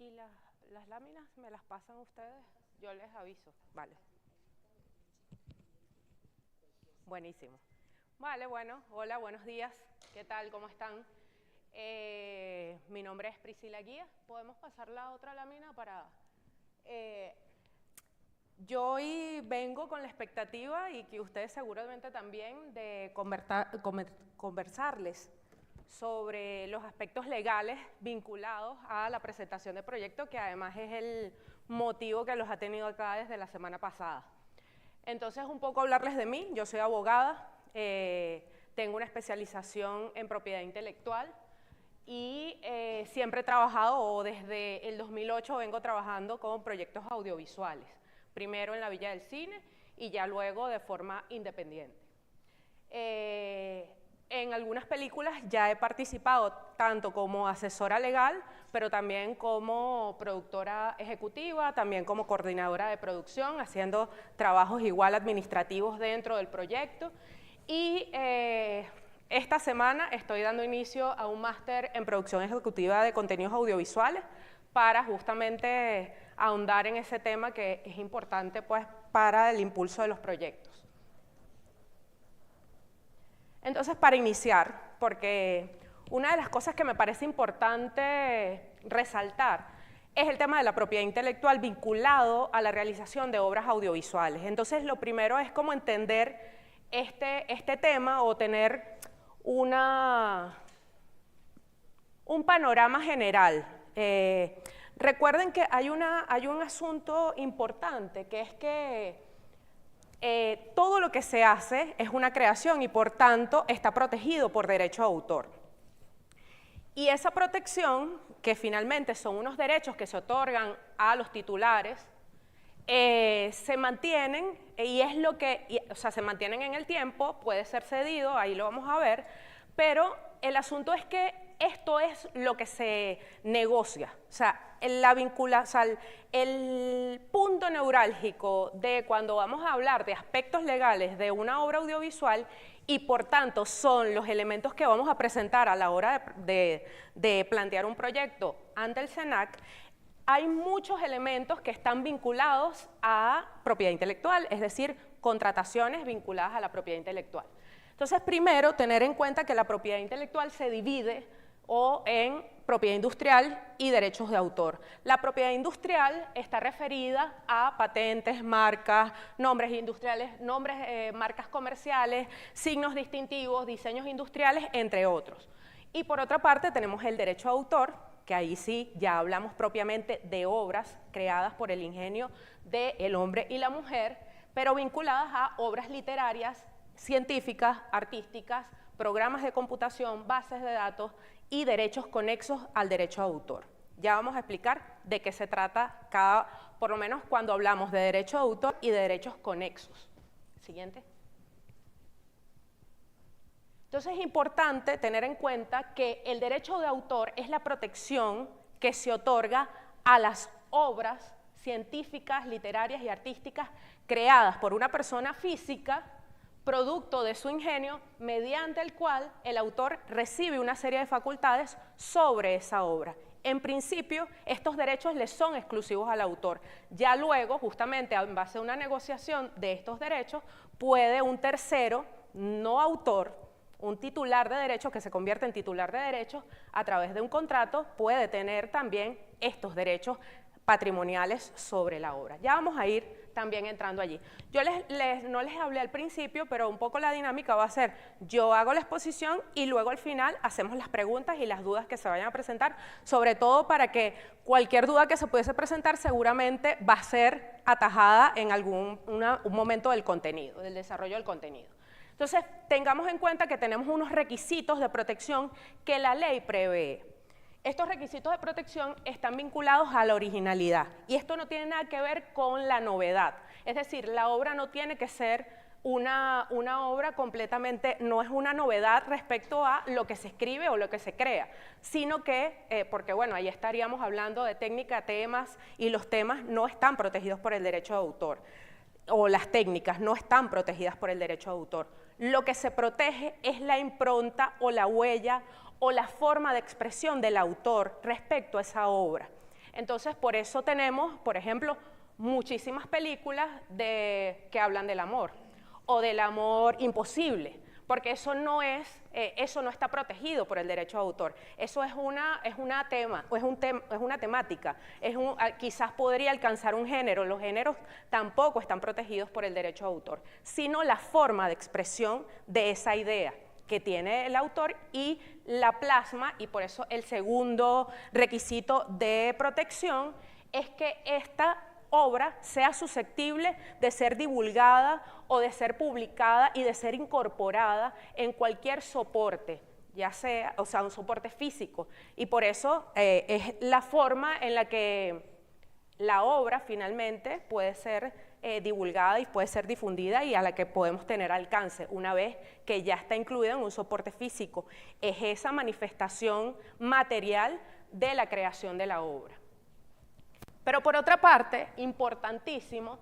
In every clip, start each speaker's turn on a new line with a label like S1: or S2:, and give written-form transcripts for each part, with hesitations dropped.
S1: ¿Y las láminas me las pasan ustedes? Yo les aviso. Vale. Buenísimo. Vale, bueno, hola, buenos días. ¿Qué tal? ¿Cómo están? Mi nombre es Priscila Guía. ¿Podemos pasar la otra lámina para...? Yo hoy vengo con la expectativa, y que ustedes seguramente también, de conversarles sobre los aspectos legales vinculados a la presentación de proyecto, que además es el motivo que los ha tenido acá desde la semana pasada. Entonces, un poco hablarles de mí. Yo soy abogada, tengo una especialización en propiedad intelectual y siempre he trabajado, o desde el 2008 vengo trabajando con proyectos audiovisuales, primero en la Villa del Cine y ya luego de forma independiente. En algunas películas ya he participado tanto como asesora legal, pero también como productora ejecutiva, también como coordinadora de producción, haciendo trabajos igual administrativos dentro del proyecto. Y esta semana estoy dando inicio a un máster en producción ejecutiva de contenidos audiovisuales para justamente ahondar en ese tema que es importante, pues, para el impulso de los proyectos. Entonces, para iniciar, porque una de las cosas que me parece importante resaltar es el tema de la propiedad intelectual vinculado a la realización de obras audiovisuales. Entonces, lo primero es cómo entender este tema o tener un panorama general. Recuerden que hay un asunto importante, que es que todo lo que se hace es una creación y por tanto está protegido por derecho de autor. Y esa protección, que finalmente son unos derechos que se otorgan a los titulares, se mantienen, y es lo que, o sea, se mantienen en el tiempo, puede ser cedido, ahí lo vamos a ver, pero el asunto es que esto es lo que se negocia, o sea, el punto neurálgico de cuando vamos a hablar de aspectos legales de una obra audiovisual, y por tanto son los elementos que vamos a presentar a la hora de plantear un proyecto ante el SENAC. Hay muchos elementos que están vinculados a propiedad intelectual, es decir, contrataciones vinculadas a la propiedad intelectual. Entonces, primero, tener en cuenta que la propiedad intelectual se divide en propiedad industrial y derechos de autor. La propiedad industrial está referida a patentes, marcas, nombres industriales, marcas comerciales, signos distintivos, diseños industriales, entre otros. Y por otra parte tenemos el derecho de autor, que ahí sí ya hablamos propiamente de obras creadas por el ingenio del hombre y la mujer, pero vinculadas a obras literarias, científicas, artísticas, programas de computación, bases de datos y derechos conexos al derecho de autor. Ya vamos a explicar de qué se trata por lo menos cuando hablamos de derecho de autor y de derechos conexos. Siguiente. Entonces es importante tener en cuenta que el derecho de autor es la protección que se otorga a las obras científicas, literarias y artísticas creadas por una persona física, producto de su ingenio, mediante el cual el autor recibe una serie de facultades sobre esa obra. En principio, estos derechos le son exclusivos al autor. Ya luego, justamente en base a una negociación de estos derechos, puede un tercero, no autor, un titular de derechos que se convierte en titular de derechos, a través de un contrato, puede tener también estos derechos patrimoniales sobre la obra. Ya vamos a ir también entrando allí. Yo no les hablé al principio, pero un poco la dinámica va a ser, yo hago la exposición y luego al final hacemos las preguntas y las dudas que se vayan a presentar, sobre todo para que cualquier duda que se pudiese presentar seguramente va a ser atajada en un momento del contenido, del desarrollo del contenido. Entonces, tengamos en cuenta que tenemos unos requisitos de protección que la ley prevé. Estos requisitos de protección están vinculados a la originalidad y esto no tiene nada que ver con la novedad. Es decir, la obra no tiene que ser una obra completamente, no es una novedad respecto a lo que se escribe o lo que se crea, sino que, porque bueno, ahí estaríamos hablando de técnica, temas, y los temas no están protegidos por el derecho de autor, o las técnicas no están protegidas por el derecho de autor. Lo que se protege es la impronta o la huella o la forma de expresión del autor respecto a esa obra. Entonces, por eso tenemos, por ejemplo, muchísimas películas que hablan del amor o del amor imposible, porque eso no está protegido por el derecho de autor. Eso es una temática, quizás podría alcanzar un género. Los géneros tampoco están protegidos por el derecho de autor, sino la forma de expresión de esa idea que tiene el autor y la plasma, y por eso el segundo requisito de protección es que esta obra sea susceptible de ser divulgada o de ser publicada y de ser incorporada en cualquier soporte, ya sea, un soporte físico. Y por eso es la forma en la que la obra finalmente puede ser divulgada y puede ser difundida y a la que podemos tener alcance una vez que ya está incluida en un soporte físico. Es esa manifestación material de la creación de la obra. Pero por otra parte, importantísimo,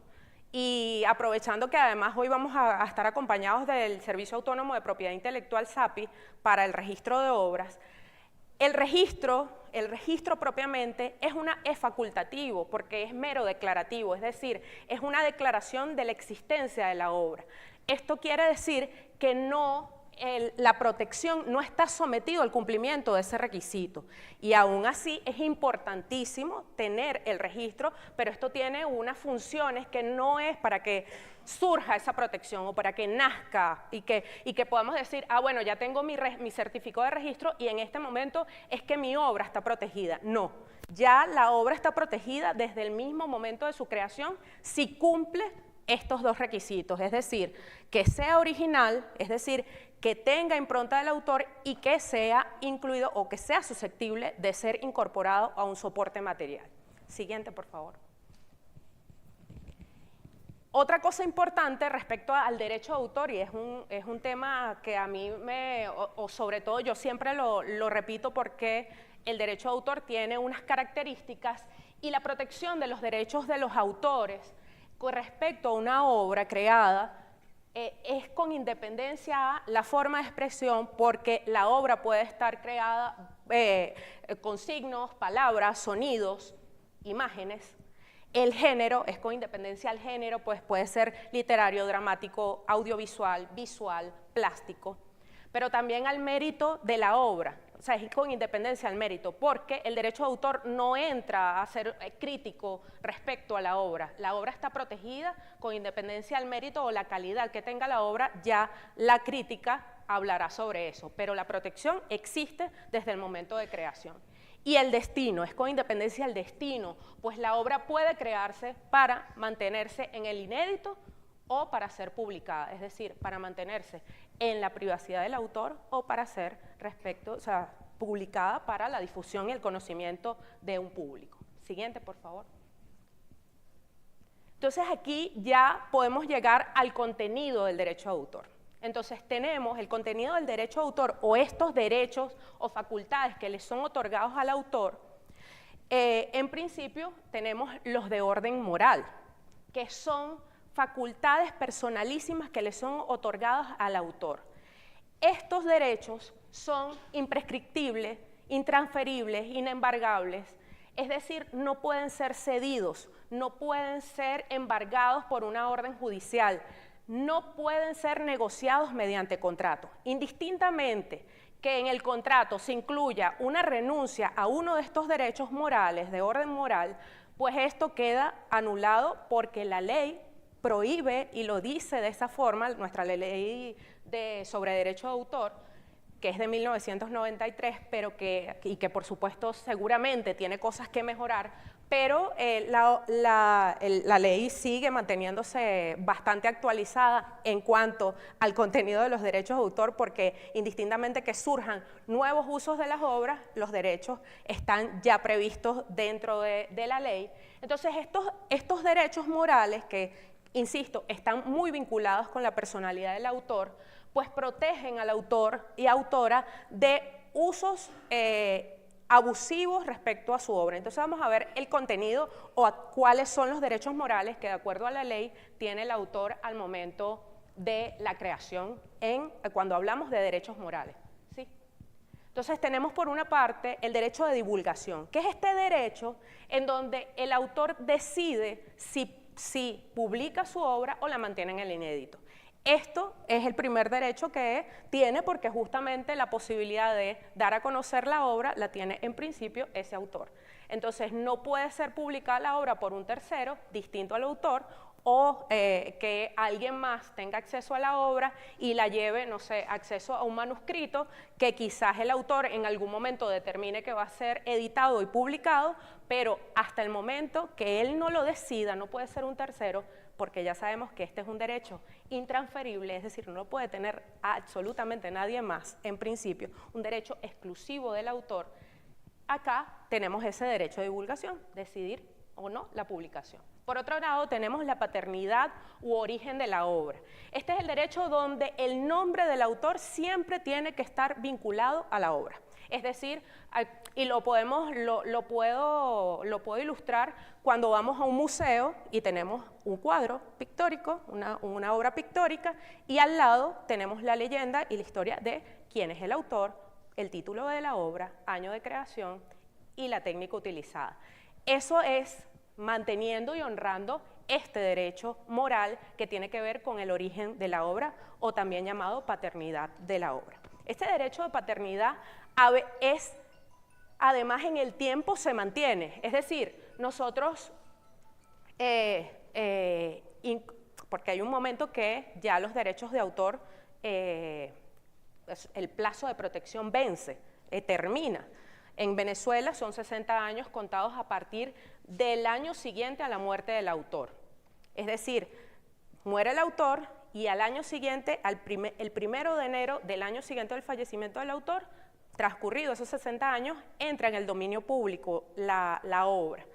S1: y aprovechando que además hoy vamos a estar acompañados del Servicio Autónomo de Propiedad Intelectual SAPI para el registro de obras, el registro propiamente es facultativo porque es mero declarativo, es decir, es una declaración de la existencia de la obra. Esto quiere decir que la protección no está sometido al cumplimiento de ese requisito, y aún así es importantísimo tener el registro, pero esto tiene unas funciones que no es para que surja esa protección o para que nazca y que podamos decir, bueno, ya tengo mi certificado de registro y en este momento es que mi obra está protegida. No, ya la obra está protegida desde el mismo momento de su creación si cumple estos dos requisitos, es decir, que sea original, es decir, que tenga impronta del autor y que sea incluido o que sea susceptible de ser incorporado a un soporte material. Siguiente, por favor. Otra cosa importante respecto al derecho de autor, y es un tema que a mí sobre todo yo siempre lo repito porque el derecho de autor tiene unas características y la protección de los derechos de los autores con respecto a una obra creada es con independencia a la forma de expresión, porque la obra puede estar creada con signos, palabras, sonidos, imágenes. El género es con independencia al género, pues puede ser literario, dramático, audiovisual, visual, plástico, pero también al mérito de la obra. O sea, es con independencia al mérito, porque el derecho de autor no entra a ser crítico respecto a la obra. La obra está protegida con independencia al mérito o la calidad que tenga la obra, ya la crítica hablará sobre eso, pero la protección existe desde el momento de creación. Y el destino, es con independencia al destino, pues la obra puede crearse para mantenerse en el inédito o para ser publicada, es decir, para mantenerse en la privacidad del autor o para ser publicada para la difusión y el conocimiento de un público. Siguiente, por favor. Entonces aquí ya podemos llegar al contenido del derecho de autor. Entonces tenemos el contenido del derecho de autor o estos derechos o facultades que le son otorgados al autor. En principio tenemos los de orden moral, que son facultades personalísimas que le son otorgadas al autor. Estos derechos son imprescriptibles, intransferibles, inembargables, es decir, no pueden ser cedidos, no pueden ser embargados por una orden judicial, no pueden ser negociados mediante contrato. Indistintamente que en el contrato se incluya una renuncia a uno de estos derechos morales, de orden moral, pues esto queda anulado porque la ley prohíbe y lo dice de esa forma, nuestra ley sobre derecho de autor, que es de 1993, pero que por supuesto seguramente tiene cosas que mejorar, pero la ley sigue manteniéndose bastante actualizada en cuanto al contenido de los derechos de autor, porque indistintamente que surjan nuevos usos de las obras, los derechos están ya previstos dentro de la ley. Entonces estos derechos morales que, insisto, están muy vinculados con la personalidad del autor, pues protegen al autor y autora de usos abusivos respecto a su obra. Entonces vamos a ver el contenido o cuáles son los derechos morales que de acuerdo a la ley tiene el autor al momento de la creación cuando hablamos de derechos morales. ¿Sí? Entonces tenemos por una parte el derecho de divulgación, que es este derecho en donde el autor decide si publica su obra o la mantiene en el inédito. Esto es el primer derecho que tiene porque justamente la posibilidad de dar a conocer la obra la tiene en principio ese autor. Entonces no puede ser publicada la obra por un tercero distinto al autor o que alguien más tenga acceso a la obra y la lleve, no sé, acceso a un manuscrito que quizás el autor en algún momento determine que va a ser editado y publicado, pero hasta el momento que él no lo decida, no puede ser un tercero, porque ya sabemos que este es un derecho intransferible, es decir, no lo puede tener absolutamente nadie más, en principio, un derecho exclusivo del autor. Acá tenemos ese derecho de divulgación, decidir o no la publicación. Por otro lado, tenemos la paternidad u origen de la obra. Este es el derecho donde el nombre del autor siempre tiene que estar vinculado a la obra. Es decir, y lo puedo ilustrar cuando vamos a un museo y tenemos un cuadro pictórico, una obra pictórica, y al lado tenemos la leyenda y la historia de quién es el autor, el título de la obra, año de creación y la técnica utilizada. Eso es manteniendo y honrando este derecho moral que tiene que ver con el origen de la obra o también llamado paternidad de la obra. Este derecho de paternidad es, además en el tiempo se mantiene, es decir, nosotros, porque hay un momento que ya los derechos de autor, el plazo de protección vence, termina. En Venezuela son 60 años contados a partir del año siguiente a la muerte del autor. Es decir, muere el autor y al año siguiente, el 1 de enero del año siguiente del fallecimiento del autor, transcurridos esos 60 años, entra en el dominio público la obra.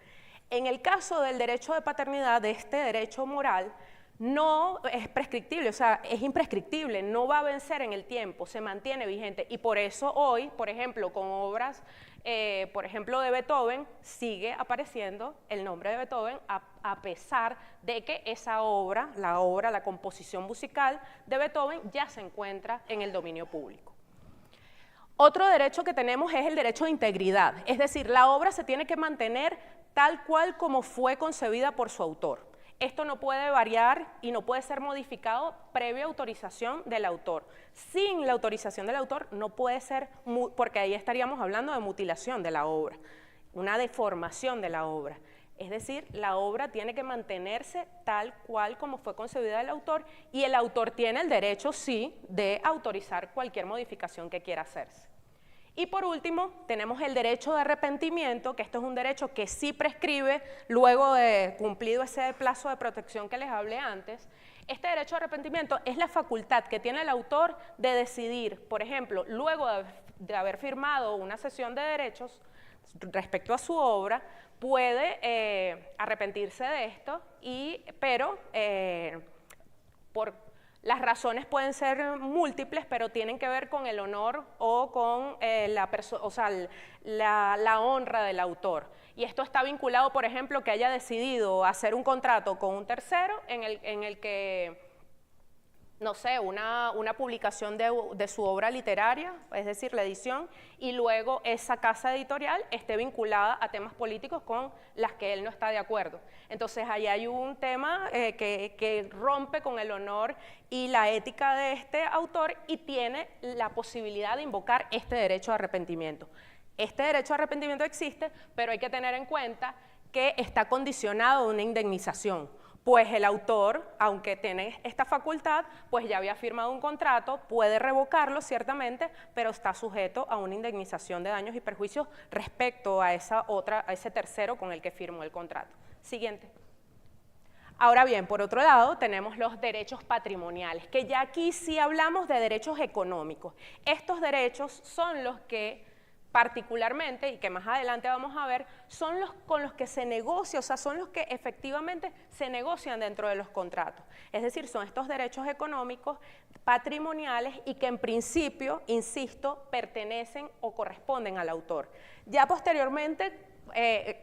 S1: En el caso del derecho de paternidad, de este derecho moral, no es prescriptible, o sea, es imprescriptible, no va a vencer en el tiempo, se mantiene vigente y por eso hoy, por ejemplo, con obras, por ejemplo, de Beethoven, sigue apareciendo el nombre de Beethoven a pesar de que esa obra, la composición musical de Beethoven ya se encuentra en el dominio público. Otro derecho que tenemos es el derecho de integridad, es decir, la obra se tiene que mantener tal cual como fue concebida por su autor. Esto no puede variar y no puede ser modificado previa autorización del autor. Sin la autorización del autor no puede ser, porque ahí estaríamos hablando de mutilación de la obra, una deformación de la obra. Es decir, la obra tiene que mantenerse tal cual como fue concebida el autor y el autor tiene el derecho, sí, de autorizar cualquier modificación que quiera hacerse. Y por último, tenemos el derecho de arrepentimiento, que esto es un derecho que sí prescribe luego de cumplido ese plazo de protección que les hablé antes. Este derecho de arrepentimiento es la facultad que tiene el autor de decidir, por ejemplo, luego de haber firmado una cesión de derechos respecto a su obra, puede arrepentirse de esto, pero por las razones pueden ser múltiples, pero tienen que ver con el honor o con la honra del autor. Y esto está vinculado, por ejemplo, que haya decidido hacer un contrato con un tercero en el que, no sé, una publicación de su obra literaria, es decir, la edición, y luego esa casa editorial esté vinculada a temas políticos con las que él no está de acuerdo. Entonces, ahí hay un tema que rompe con el honor y la ética de este autor y tiene la posibilidad de invocar este derecho de arrepentimiento. Este derecho de arrepentimiento existe, pero hay que tener en cuenta que está condicionado a una indemnización. Pues el autor, aunque tiene esta facultad, pues ya había firmado un contrato, puede revocarlo ciertamente, pero está sujeto a una indemnización de daños y perjuicios respecto a ese tercero con el que firmó el contrato. Siguiente. Ahora bien, por otro lado, tenemos los derechos patrimoniales, que ya aquí sí hablamos de derechos económicos. Estos derechos son los que particularmente, y que más adelante vamos a ver, son los con los que se negocia, o sea, son los que efectivamente se negocian dentro de los contratos. Es decir, son estos derechos económicos patrimoniales y que en principio, insisto, pertenecen o corresponden al autor. Ya posteriormente,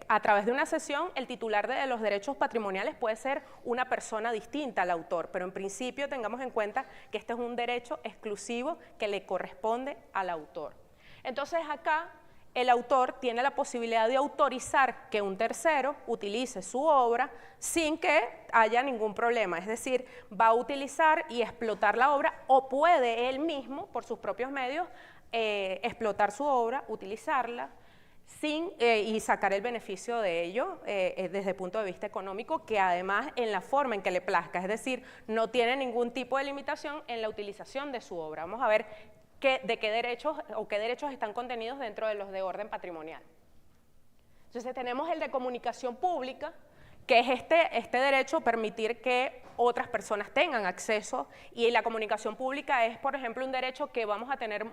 S1: a través de una cesión, el titular de los derechos patrimoniales puede ser una persona distinta al autor, pero en principio tengamos en cuenta que este es un derecho exclusivo que le corresponde al autor. Entonces acá el autor tiene la posibilidad de autorizar que un tercero utilice su obra sin que haya ningún problema, es decir, va a utilizar y explotar la obra o puede él mismo, por sus propios medios, explotar su obra, utilizarla y sacar el beneficio de ello desde el punto de vista económico, que además en la forma en que le plazca, es decir, no tiene ningún tipo de limitación en la utilización de su obra. Vamos a ver de qué derechos o qué derechos están contenidos dentro de los de orden patrimonial. Entonces tenemos el de comunicación pública, que es este derecho permitir que otras personas tengan acceso, y la comunicación pública es, por ejemplo, un derecho que vamos a tener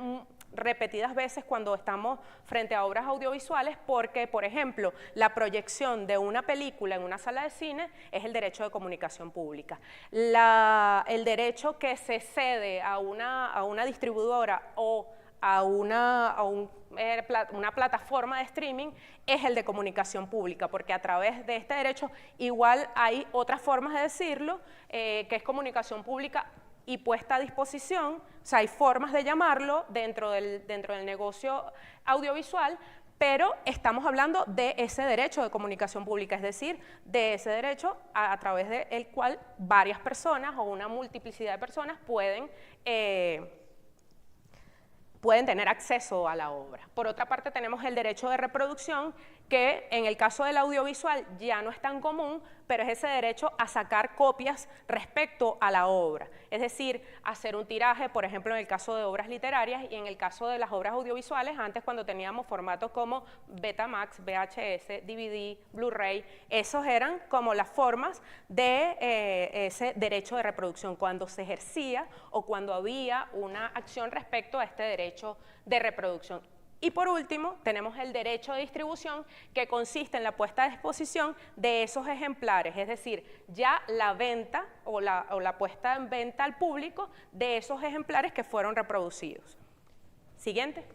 S1: repetidas veces cuando estamos frente a obras audiovisuales, porque, por ejemplo, la proyección de una película en una sala de cine es el derecho de comunicación pública. El derecho que se cede a una distribuidora o a una plataforma de streaming es el de comunicación pública, porque a través de este derecho igual hay otras formas de decirlo, que es comunicación pública y puesta a disposición, o sea, hay formas de llamarlo dentro del negocio audiovisual, pero estamos hablando de ese derecho de comunicación pública, es decir, de ese derecho a través del cual varias personas o una multiplicidad de personas pueden tener acceso a la obra. Por otra parte, tenemos el derecho de reproducción, que en el caso del audiovisual ya no es tan común, pero es ese derecho a sacar copias respecto a la obra. Es decir, hacer un tiraje, por ejemplo, en el caso de obras literarias, y en el caso de las obras audiovisuales, antes cuando teníamos formatos como Betamax, VHS, DVD, Blu-ray, esos eran como las formas de ese derecho de reproducción, cuando se ejercía o cuando había una acción respecto a este derecho de reproducción. Y por último, tenemos el derecho de distribución, que consiste en la puesta a disposición de esos ejemplares, es decir, ya la venta o la puesta en venta al público de esos ejemplares que fueron reproducidos. Siguiente.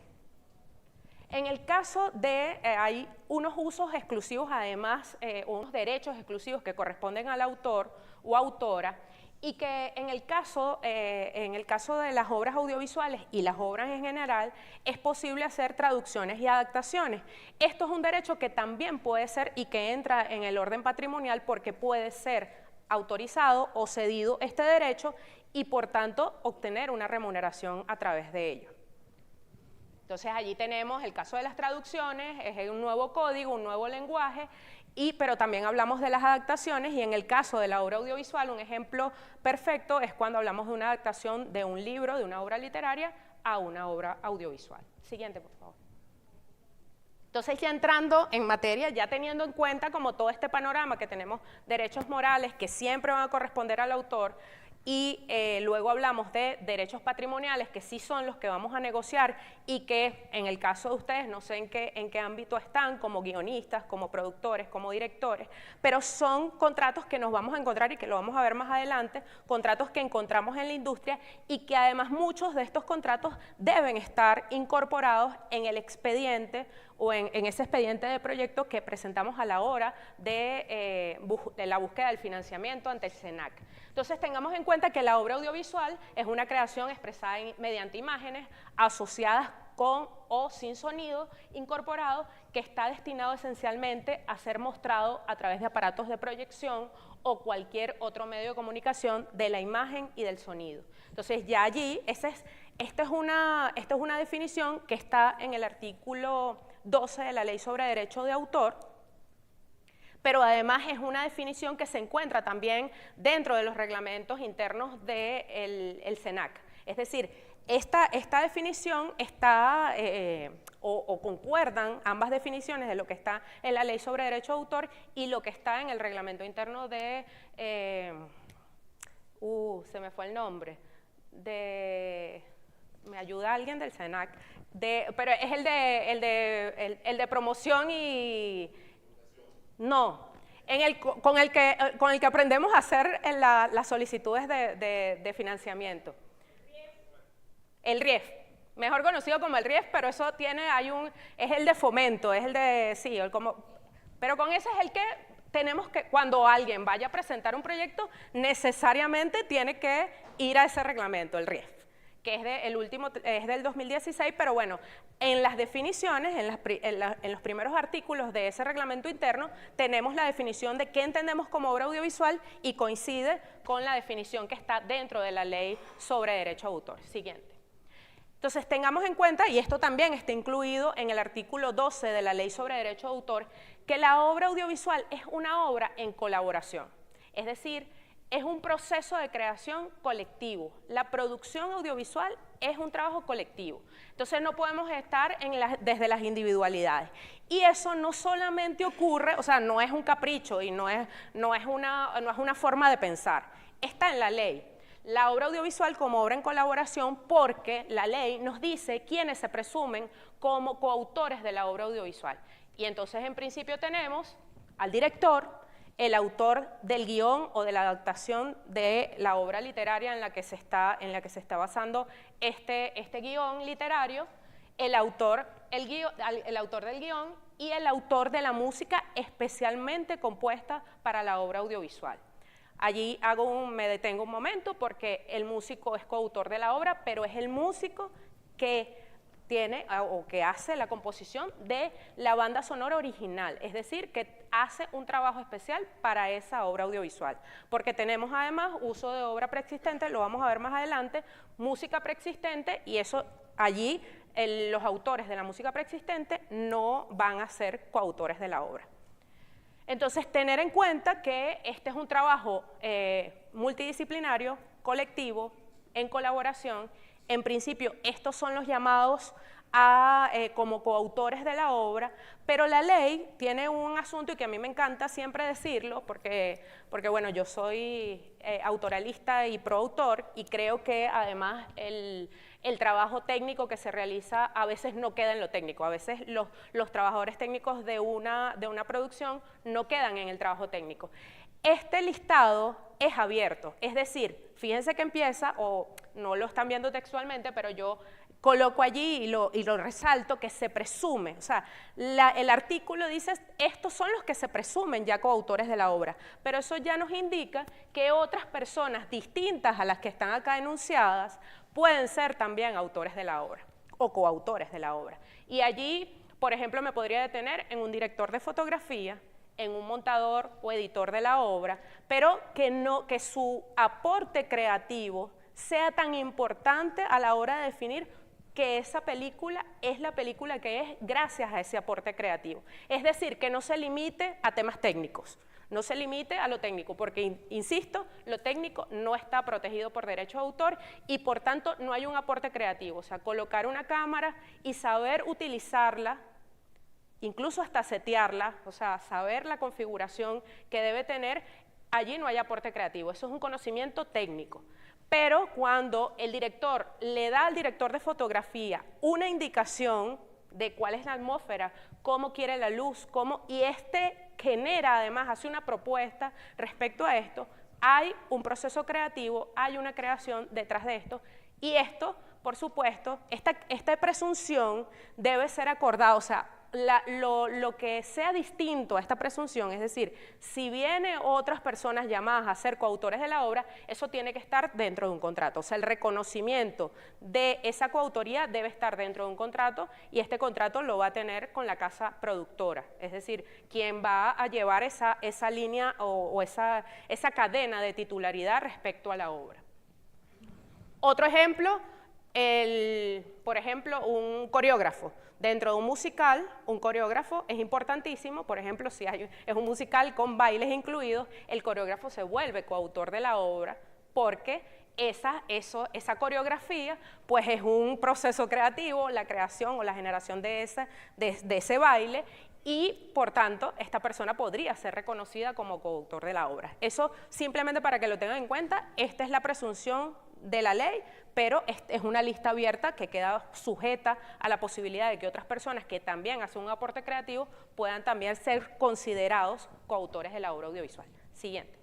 S1: En el caso de, hay unos usos exclusivos, además, unos derechos exclusivos que corresponden al autor o autora, y que en el caso de las obras audiovisuales y las obras en general es posible hacer traducciones y adaptaciones. Esto es un derecho que también puede ser y que entra en el orden patrimonial, porque puede ser autorizado o cedido este derecho y por tanto obtener una remuneración a través de ello. Entonces allí tenemos el caso de las traducciones, es un nuevo código, un nuevo lenguaje, pero también hablamos de las adaptaciones, y en el caso de la obra audiovisual un ejemplo perfecto es cuando hablamos de una adaptación de un libro, de una obra literaria, a una obra audiovisual. Siguiente, por favor. Entonces, ya entrando en materia, ya teniendo en cuenta como todo este panorama que tenemos derechos morales que siempre van a corresponder al autor, y luego hablamos de derechos patrimoniales, que sí son los que vamos a negociar y que en el caso de ustedes, no sé en qué ámbito están, como guionistas, como productores, como directores, pero son contratos que nos vamos a encontrar y que lo vamos a ver más adelante, contratos que encontramos en la industria, y que además muchos de estos contratos deben estar incorporados en el expediente o en ese expediente de proyecto que presentamos a la hora de la búsqueda del financiamiento ante el SENAC. Entonces tengamos en cuenta que la obra audiovisual es una creación expresada mediante imágenes asociadas con o sin sonido incorporado, que está destinado esencialmente a ser mostrado a través de aparatos de proyección o cualquier otro medio de comunicación de la imagen y del sonido. Entonces ya allí, esta es una definición que está en el artículo 12 de la Ley sobre Derecho de Autor, pero además es una definición que se encuentra también dentro de los reglamentos internos del SENAC. Es decir, esta definición está, o concuerdan ambas definiciones de lo que está en la Ley sobre Derecho de Autor y lo que está en el reglamento interno de, se me fue el nombre, ¿me ayuda alguien del SENAC? Pero es el de promoción y... No, con el que aprendemos a hacer las solicitudes de financiamiento. El RIEF, mejor conocido como el RIEF, pero eso es el de fomento, es el de, sí, pero con ese es el que tenemos que, cuando alguien vaya a presentar un proyecto, necesariamente tiene que ir a ese reglamento, el RIEF, que el último es del 2016, pero bueno, en las definiciones, en los primeros artículos de ese reglamento interno, tenemos la definición de qué entendemos como obra audiovisual y coincide con la definición que está dentro de la ley sobre derecho a autor. Siguiente. Entonces, tengamos en cuenta, y esto también está incluido en el artículo 12 de la ley sobre derecho a autor, que la obra audiovisual es una obra en colaboración, es decir, es un proceso de creación colectivo. La producción audiovisual es un trabajo colectivo. Entonces no podemos estar desde las individualidades. Y eso no solamente ocurre, o sea, no es un capricho y no es una forma de pensar. Está en la ley. La obra audiovisual como obra en colaboración porque la ley nos dice quiénes se presumen como coautores de la obra audiovisual. Y entonces en principio tenemos al director, el autor del guión o de la adaptación de la obra literaria en la que se está basando este guión literario, el autor del guión y el autor de la música especialmente compuesta para la obra audiovisual. Allí me detengo un momento porque el músico es coautor de la obra, pero es el músico que tiene o que hace la composición de la banda sonora original, es decir, que hace un trabajo especial para esa obra audiovisual, porque tenemos además uso de obra preexistente, lo vamos a ver más adelante, música preexistente, y eso allí los autores de la música preexistente no van a ser coautores de la obra. Entonces, tener en cuenta que este es un trabajo multidisciplinario, colectivo, en colaboración. En principio, estos son los llamados como coautores de la obra, pero la ley tiene un asunto y que a mí me encanta siempre decirlo, porque bueno, yo soy autoralista y proautor y creo que además el trabajo técnico que se realiza a veces no queda en lo técnico, a veces los trabajadores técnicos de una producción no quedan en el trabajo técnico. Este listado es abierto, es decir, fíjense que empieza, o no lo están viendo textualmente, pero yo coloco allí y lo resalto, que se presume, o sea, el artículo dice, estos son los que se presumen ya coautores de la obra, pero eso ya nos indica que otras personas distintas a las que están acá enunciadas pueden ser también autores de la obra, o coautores de la obra. Y allí, por ejemplo, me podría detener en un director de fotografía, en un montador o editor de la obra, pero que su aporte creativo sea tan importante a la hora de definir que esa película es la película que es gracias a ese aporte creativo. Es decir, que no se limite a temas técnicos, no se limite a lo técnico, porque, insisto, lo técnico no está protegido por derecho de autor y, por tanto, no hay un aporte creativo. O sea, colocar una cámara y saber utilizarla, incluso hasta setearla, o sea, saber la configuración que debe tener, allí no hay aporte creativo, eso es un conocimiento técnico. Pero cuando el director le da al director de fotografía una indicación de cuál es la atmósfera, cómo quiere la luz, y genera además, hace una propuesta respecto a esto, hay un proceso creativo, hay una creación detrás de esto, y esto, por supuesto, esta presunción debe ser acordada, o sea, lo que sea distinto a esta presunción, es decir, si vienen otras personas llamadas a ser coautores de la obra, eso tiene que estar dentro de un contrato. O sea, el reconocimiento de esa coautoría debe estar dentro de un contrato y este contrato lo va a tener con la casa productora, es decir, quien va a llevar esa línea o esa cadena de titularidad respecto a la obra. Otro ejemplo, por ejemplo, un coreógrafo. Dentro de un musical, un coreógrafo es importantísimo, por ejemplo, si es un musical con bailes incluidos, el coreógrafo se vuelve coautor de la obra porque esa coreografía pues es un proceso creativo, la creación o la generación de ese baile, y por tanto esta persona podría ser reconocida como coautor de la obra. Eso simplemente para que lo tengan en cuenta, esta es la presunción de la ley, pero es una lista abierta que queda sujeta a la posibilidad de que otras personas que también hacen un aporte creativo puedan también ser considerados coautores de la obra audiovisual. Siguiente.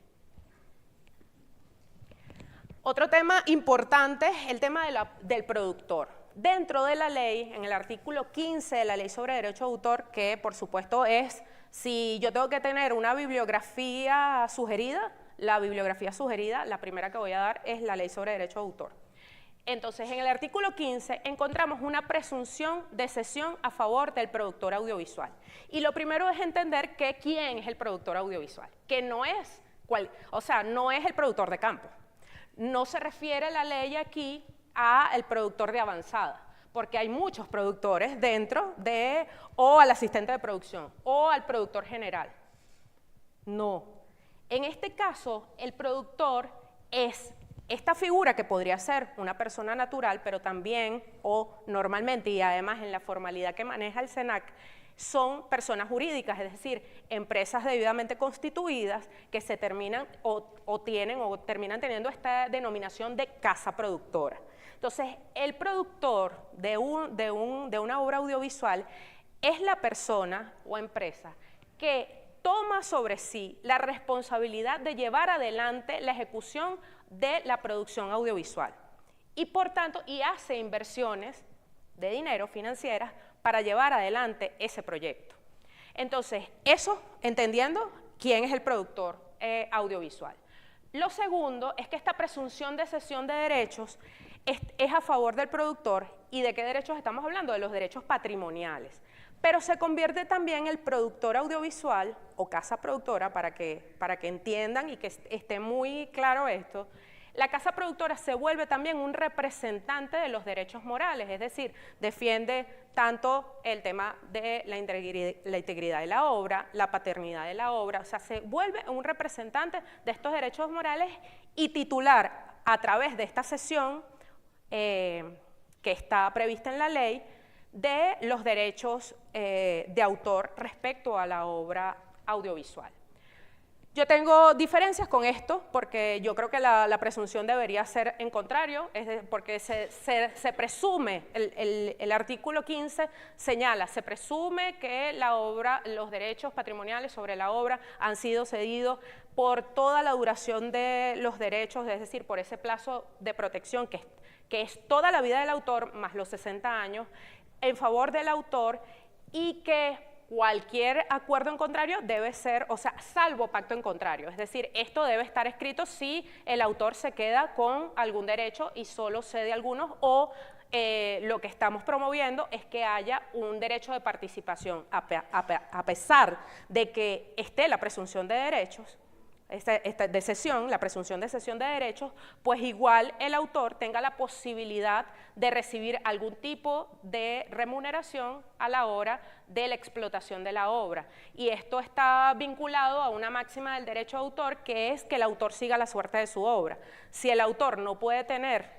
S1: Otro tema importante es el tema del productor. Dentro de la ley, en el artículo 15 de la Ley sobre Derecho de Autor, que por supuesto es, si yo tengo que tener una bibliografía sugerida, la bibliografía sugerida, la primera que voy a dar es la Ley sobre Derecho de Autor. Entonces, en el artículo 15 encontramos una presunción de cesión a favor del productor audiovisual. Y lo primero es entender que quién es el productor audiovisual, que no es, no es el productor de campo. No se refiere la ley aquí al productor de avanzada, porque hay muchos productores dentro de, o al asistente de producción, o al productor general. No. En este caso, el productor es esta figura que podría ser una persona natural, pero también, o normalmente, y además en la formalidad que maneja el SENAC, son personas jurídicas, es decir, empresas debidamente constituidas que se terminan o terminan teniendo esta denominación de casa productora. Entonces, el productor de una obra audiovisual es la persona o empresa que toma sobre sí la responsabilidad de llevar adelante la ejecución de la producción audiovisual y por tanto hace inversiones de dinero financieras para llevar adelante ese proyecto. Entonces, eso entendiendo quién es el productor audiovisual. Lo segundo es que esta presunción de cesión de derechos es a favor del productor. ¿Y de qué derechos estamos hablando? De los derechos patrimoniales. Pero se convierte también el productor audiovisual o casa productora, para que entiendan y que esté muy claro esto. La casa productora se vuelve también un representante de los derechos morales, es decir, defiende tanto el tema de la integridad de la obra, la paternidad de la obra, o sea, se vuelve un representante de estos derechos morales y titular a través de esta cesión que está prevista en la ley de los derechos de autor respecto a la obra audiovisual. Yo tengo diferencias con esto porque yo creo que la presunción debería ser en contrario, porque se presume, el artículo 15 señala, se presume que la obra, los derechos patrimoniales sobre la obra han sido cedidos por toda la duración de los derechos, es decir, por ese plazo de protección que es toda la vida del autor más los 60 años, en favor del autor, y que cualquier acuerdo en contrario debe ser, o sea, salvo pacto en contrario, es decir, esto debe estar escrito si el autor se queda con algún derecho y solo cede algunos, o lo que estamos promoviendo es que haya un derecho de participación, a pesar de que esté la presunción de derechos, de cesión, la presunción de cesión de derechos, pues igual el autor tenga la posibilidad de recibir algún tipo de remuneración a la hora de la explotación de la obra. Y esto está vinculado a una máxima del derecho de autor, que es que el autor siga la suerte de su obra. Si el autor no puede tener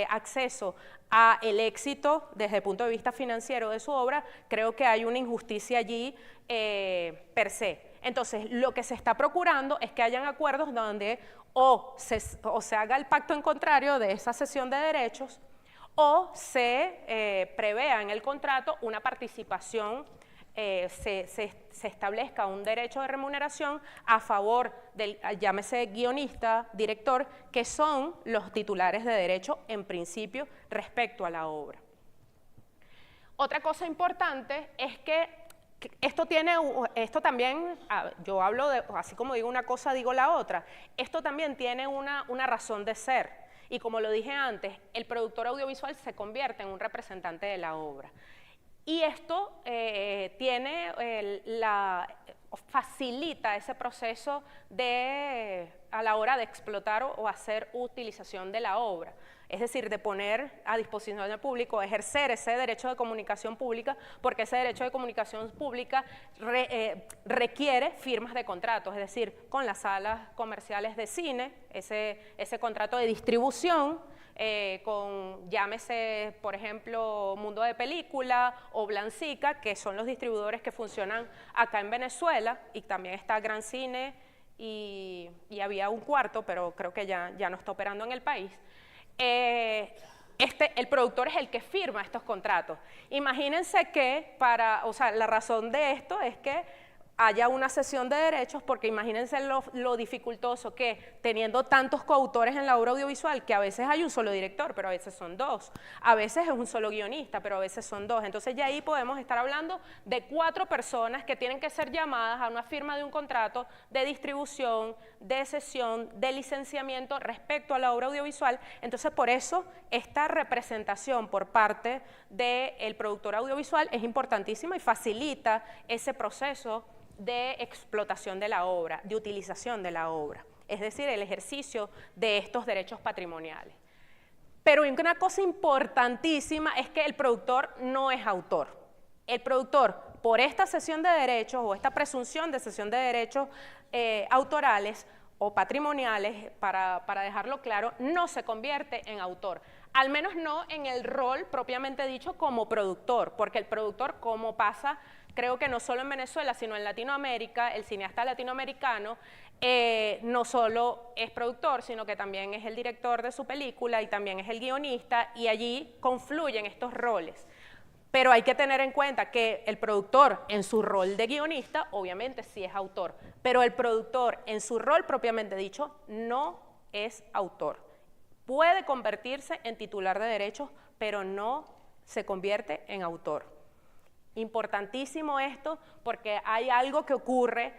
S1: acceso a el éxito desde el punto de vista financiero de su obra, creo que hay una injusticia allí per se. Entonces, lo que se está procurando es que hayan acuerdos donde o se haga el pacto en contrario de esa cesión de derechos o se prevea en el contrato una participación, se establezca un derecho de remuneración a favor del, llámese guionista, director, que son los titulares de derecho en principio respecto a la obra. Otra cosa importante es que esto también, yo hablo de, así como digo una cosa, digo la otra, esto también tiene una razón de ser, y como lo dije antes, el productor audiovisual se convierte en un representante de la obra. Y esto facilita ese proceso a la hora de explotar o hacer utilización de la obra. Es decir, de poner a disposición del público, ejercer ese derecho de comunicación pública, porque ese derecho de comunicación pública requiere firmas de contratos, es decir, con las salas comerciales de cine, ese contrato de distribución, con, llámese, por ejemplo, Mundo de Película o Blancica, que son los distribuidores que funcionan acá en Venezuela, y también está Gran Cine, y había un cuarto, pero creo que ya no está operando en el país. El productor es el que firma estos contratos. Imagínense que la razón de esto es que haya una cesión de derechos, porque imagínense lo dificultoso que teniendo tantos coautores en la obra audiovisual, que a veces hay un solo director, pero a veces son dos, a veces es un solo guionista, pero a veces son dos, entonces ya ahí podemos estar hablando de 4 personas que tienen que ser llamadas a una firma de un contrato de distribución, de cesión, de licenciamiento respecto a la obra audiovisual. Entonces por eso esta representación por parte del productor audiovisual es importantísima y facilita ese proceso de explotación de la obra, de utilización de la obra, es decir, el ejercicio de estos derechos patrimoniales. Pero una cosa importantísima es que el productor no es autor. El productor, por esta cesión de derechos o esta presunción de cesión de derechos autorales o patrimoniales, para dejarlo claro, no se convierte en autor, al menos no en el rol propiamente dicho como productor, porque el productor, como pasa, creo que no solo en Venezuela, sino en Latinoamérica, el cineasta latinoamericano no solo es productor, sino que también es el director de su película y también es el guionista, y allí confluyen estos roles. Pero hay que tener en cuenta que el productor en su rol de guionista, obviamente sí es autor, pero el productor en su rol propiamente dicho no es autor. Puede convertirse en titular de derechos, pero no se convierte en autor. Importantísimo esto porque hay algo que ocurre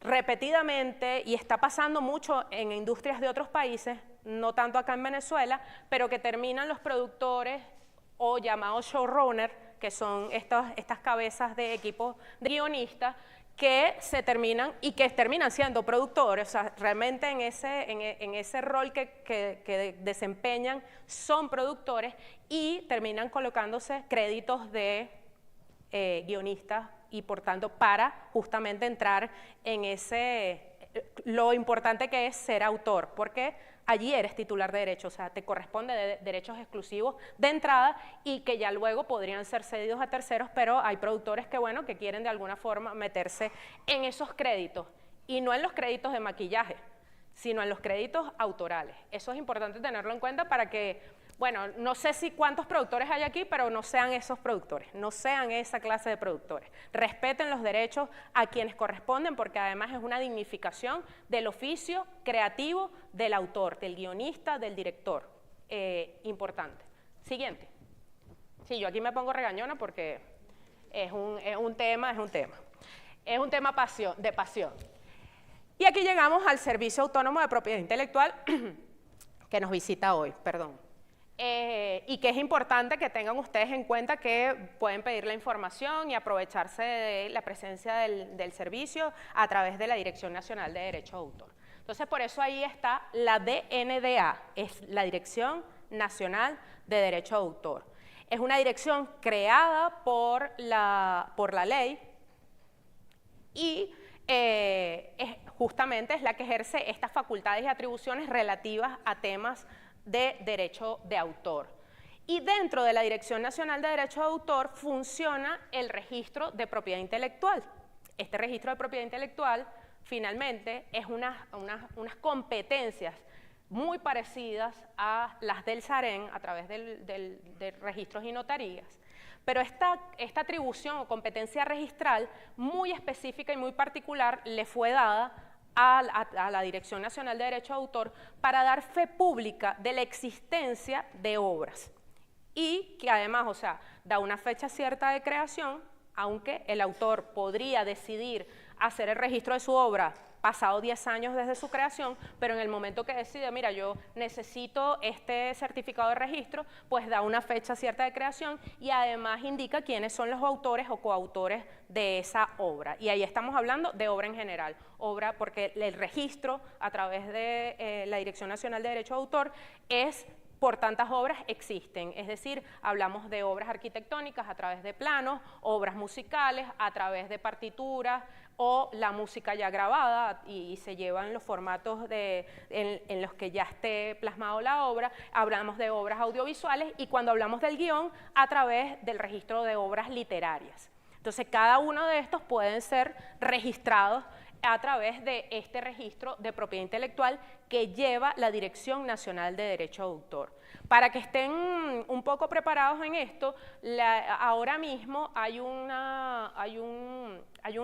S1: repetidamente y está pasando mucho en industrias de otros países, no tanto acá en Venezuela, pero que terminan los productores o llamados showrunners, que son estas cabezas de equipos de guionistas, que se terminan y que terminan siendo productores, o sea, realmente en ese rol que desempeñan son productores y terminan colocándose créditos de guionistas y por tanto para justamente entrar en lo importante que es ser autor, porque allí eres titular de derechos, o sea, te corresponde de derechos exclusivos de entrada y que ya luego podrían ser cedidos a terceros, pero hay productores que, bueno, que quieren de alguna forma meterse en esos créditos y no en los créditos de maquillaje, sino en los créditos autorales. Eso es importante tenerlo en cuenta para que, bueno, no sé si cuántos productores hay aquí, pero no sean esos productores, no sean esa clase de productores. Respeten los derechos a quienes corresponden, porque además es una dignificación del oficio creativo del autor, del guionista, del director. Importante. Siguiente. Sí, yo aquí me pongo regañona porque es un tema de pasión. Y aquí llegamos al Servicio Autónomo de Propiedad Intelectual que nos visita hoy, perdón. Y que es importante que tengan ustedes en cuenta que pueden pedir la información y aprovecharse de la presencia del servicio a través de la Dirección Nacional de Derecho de Autor. Entonces, por eso ahí está la DNDA, es la Dirección Nacional de Derecho de Autor. Es una dirección creada por la ley y justamente es la que ejerce estas facultades y atribuciones relativas a temas de derecho de autor. Y dentro de la Dirección Nacional de Derecho de Autor funciona el registro de propiedad intelectual. Este registro de propiedad intelectual finalmente es unas competencias muy parecidas a las del SAREN a través de registros y notarías. Pero esta atribución o competencia registral muy específica y muy particular le fue dada a la Dirección Nacional de Derecho de Autor para dar fe pública de la existencia de obras y que además, o sea, da una fecha cierta de creación, aunque el autor podría decidir hacer el registro de su obra pasado 10 años desde su creación, pero en el momento que decide, mira, yo necesito este certificado de registro, pues da una fecha cierta de creación y además indica quiénes son los autores o coautores de esa obra. Y ahí estamos hablando de obra en general, obra porque el registro a través de la Dirección Nacional de Derecho de Autor es por tantas obras existen, es decir, hablamos de obras arquitectónicas a través de planos, obras musicales a través de partituras o la música ya grabada y se llevan los formatos en los que ya esté plasmado la obra, hablamos de obras audiovisuales y cuando hablamos del guión a través del registro de obras literarias. Entonces cada uno de estos pueden ser registrados a través de este registro de propiedad intelectual que lleva la Dirección Nacional de Derecho de Autor. Para que estén un poco preparados en esto, ahora mismo hay un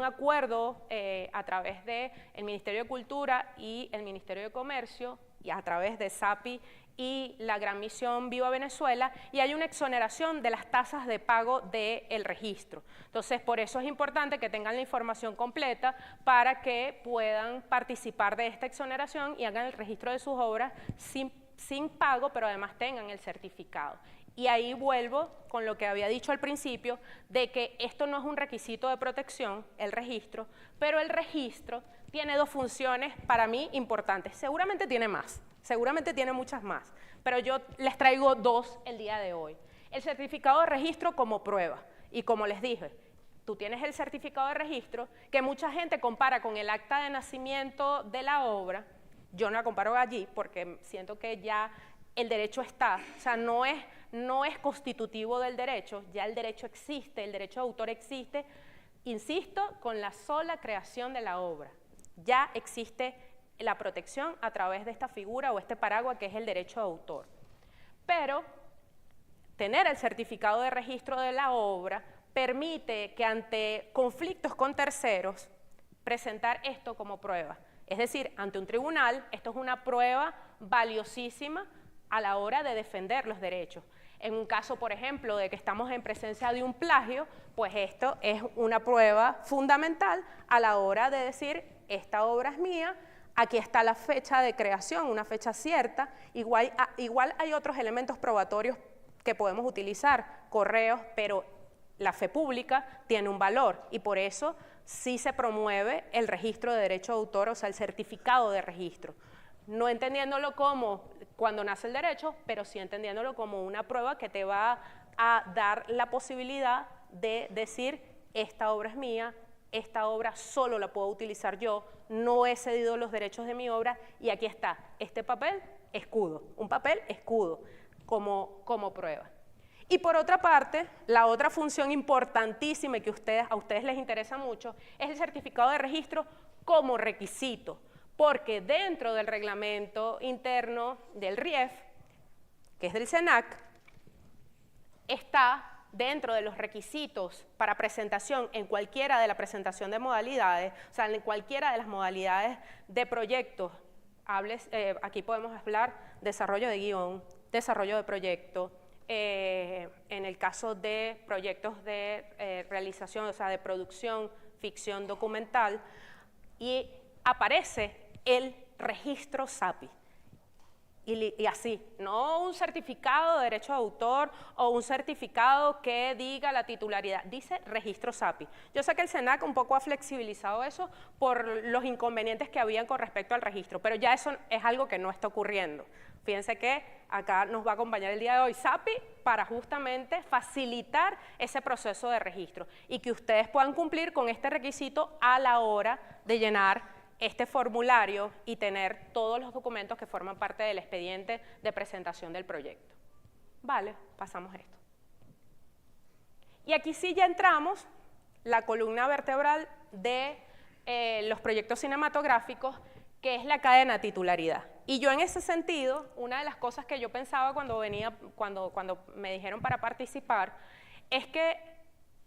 S1: acuerdo a través del Ministerio de Cultura y el Ministerio de Comercio, y a través de SAPI y la Gran Misión Viva Venezuela, y hay una exoneración de las tasas de pago del registro. Entonces, por eso es importante que tengan la información completa para que puedan participar de esta exoneración y hagan el registro de sus obras sin pago, pero además tengan el certificado. Y ahí vuelvo con lo que había dicho al principio, de que esto no es un requisito de protección, el registro, pero el registro tiene dos funciones para mí importantes. Seguramente tiene más, seguramente tiene muchas más, pero yo les traigo dos el día de hoy. El certificado de registro como prueba, y como les dije, tú tienes el certificado de registro que mucha gente compara con el acta de nacimiento de la obra. Yo no la comparo allí porque siento que ya el derecho está, o sea, no es constitutivo del derecho, ya el derecho existe, el derecho de autor existe, insisto, con la sola creación de la obra. Ya existe la protección a través de esta figura o este paraguas que es el derecho de autor. Pero tener el certificado de registro de la obra permite que ante conflictos con terceros presentar esto como prueba. Es decir, ante un tribunal, esto es una prueba valiosísima a la hora de defender los derechos. En un caso, por ejemplo, de que estamos en presencia de un plagio, pues esto es una prueba fundamental a la hora de decir, esta obra es mía, aquí está la fecha de creación, una fecha cierta, igual hay otros elementos probatorios que podemos utilizar, correos, pero la fe pública tiene un valor y por eso sí se promueve el registro de derecho de autor, o sea, el certificado de registro. No entendiéndolo como cuando nace el derecho, pero sí entendiéndolo como una prueba que te va a dar la posibilidad de decir, esta obra es mía, esta obra solo la puedo utilizar yo, no he cedido los derechos de mi obra y aquí está, este papel, escudo, un papel, escudo, como prueba. Y por otra parte, la otra función importantísima y que a ustedes les interesa mucho es el certificado de registro como requisito, porque dentro del reglamento interno del RIEF, que es del SENAC, está dentro de los requisitos para presentación en cualquiera de la presentación de modalidades, o sea, en cualquiera de las modalidades de proyectos, aquí podemos hablar desarrollo de guión, desarrollo de proyecto, en el caso de proyectos de realización, o sea, de producción, ficción documental, y aparece el registro SAPI. Y así, no un certificado de derecho de autor o un certificado que diga la titularidad, dice registro SAPI. Yo sé que el SENAC un poco ha flexibilizado eso por los inconvenientes que habían con respecto al registro, pero ya eso es algo que no está ocurriendo. Fíjense que acá nos va a acompañar el día de hoy SAPI para justamente facilitar ese proceso de registro y que ustedes puedan cumplir con este requisito a la hora de llenar este formulario y tener todos los documentos que forman parte del expediente de presentación del proyecto. Vale, pasamos a esto. Y aquí sí ya entramos la columna vertebral de los proyectos cinematográficos, que es la cadena de titularidad. Y yo en ese sentido, una de las cosas que yo pensaba cuando me dijeron para participar, es que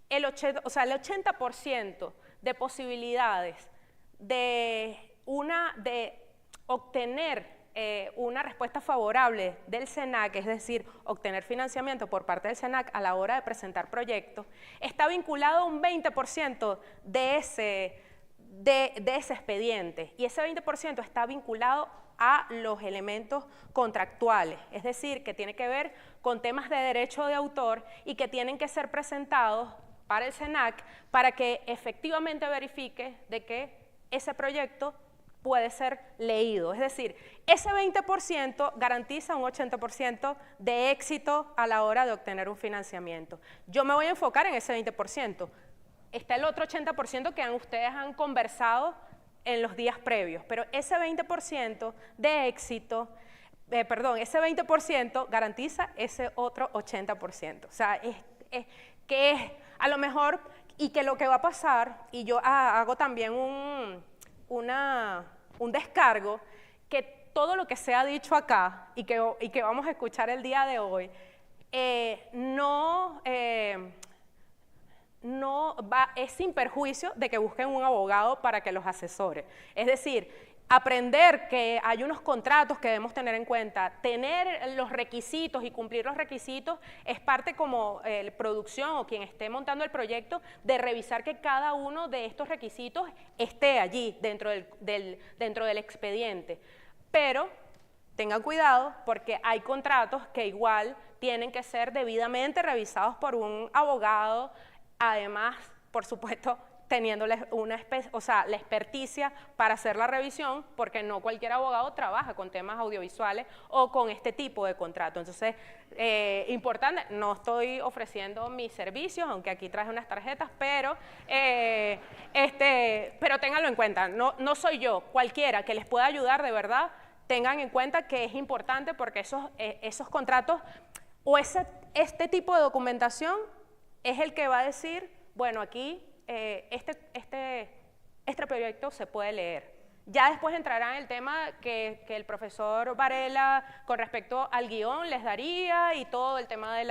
S1: el 80% de posibilidades de obtener una respuesta favorable del SENAC, es decir, obtener financiamiento por parte del SENAC a la hora de presentar proyectos, está vinculado a un 20% de ese expediente, y ese 20% está vinculado a los elementos contractuales, es decir, que tiene que ver con temas de derecho de autor y que tienen que ser presentados para el SENAC para que efectivamente verifique de que ese proyecto puede ser leído. Es decir, ese 20% garantiza un 80% de éxito a la hora de obtener un financiamiento. Yo me voy a enfocar en ese 20%. Está el otro 80% que ustedes han conversado en los días previos, pero ese 20% de éxito, ese 20% garantiza ese otro 80%. O sea, que a lo mejor, y que lo que va a pasar, y yo hago también un descargo que todo lo que se ha dicho acá y que vamos a escuchar el día de hoy es sin perjuicio de que busquen un abogado para que los asesore. Es decir, aprender que hay unos contratos que debemos tener en cuenta, tener los requisitos y cumplir los requisitos es parte como producción o quien esté montando el proyecto de revisar que cada uno de estos requisitos esté allí dentro del expediente. Pero tengan cuidado porque hay contratos que igual tienen que ser debidamente revisados por un abogado, además, por supuesto, teniendo la experticia para hacer la revisión, porque no cualquier abogado trabaja con temas audiovisuales o con este tipo de contrato. Entonces, importante, no estoy ofreciendo mis servicios, aunque aquí traje unas tarjetas, pero ténganlo en cuenta, no soy yo, cualquiera que les pueda ayudar de verdad, tengan en cuenta que es importante porque esos contratos o este tipo de documentación es el que va a decir, bueno, aquí este proyecto se puede leer. Ya después entrará en el tema que el profesor Varela con respecto al guión les daría y todo el tema de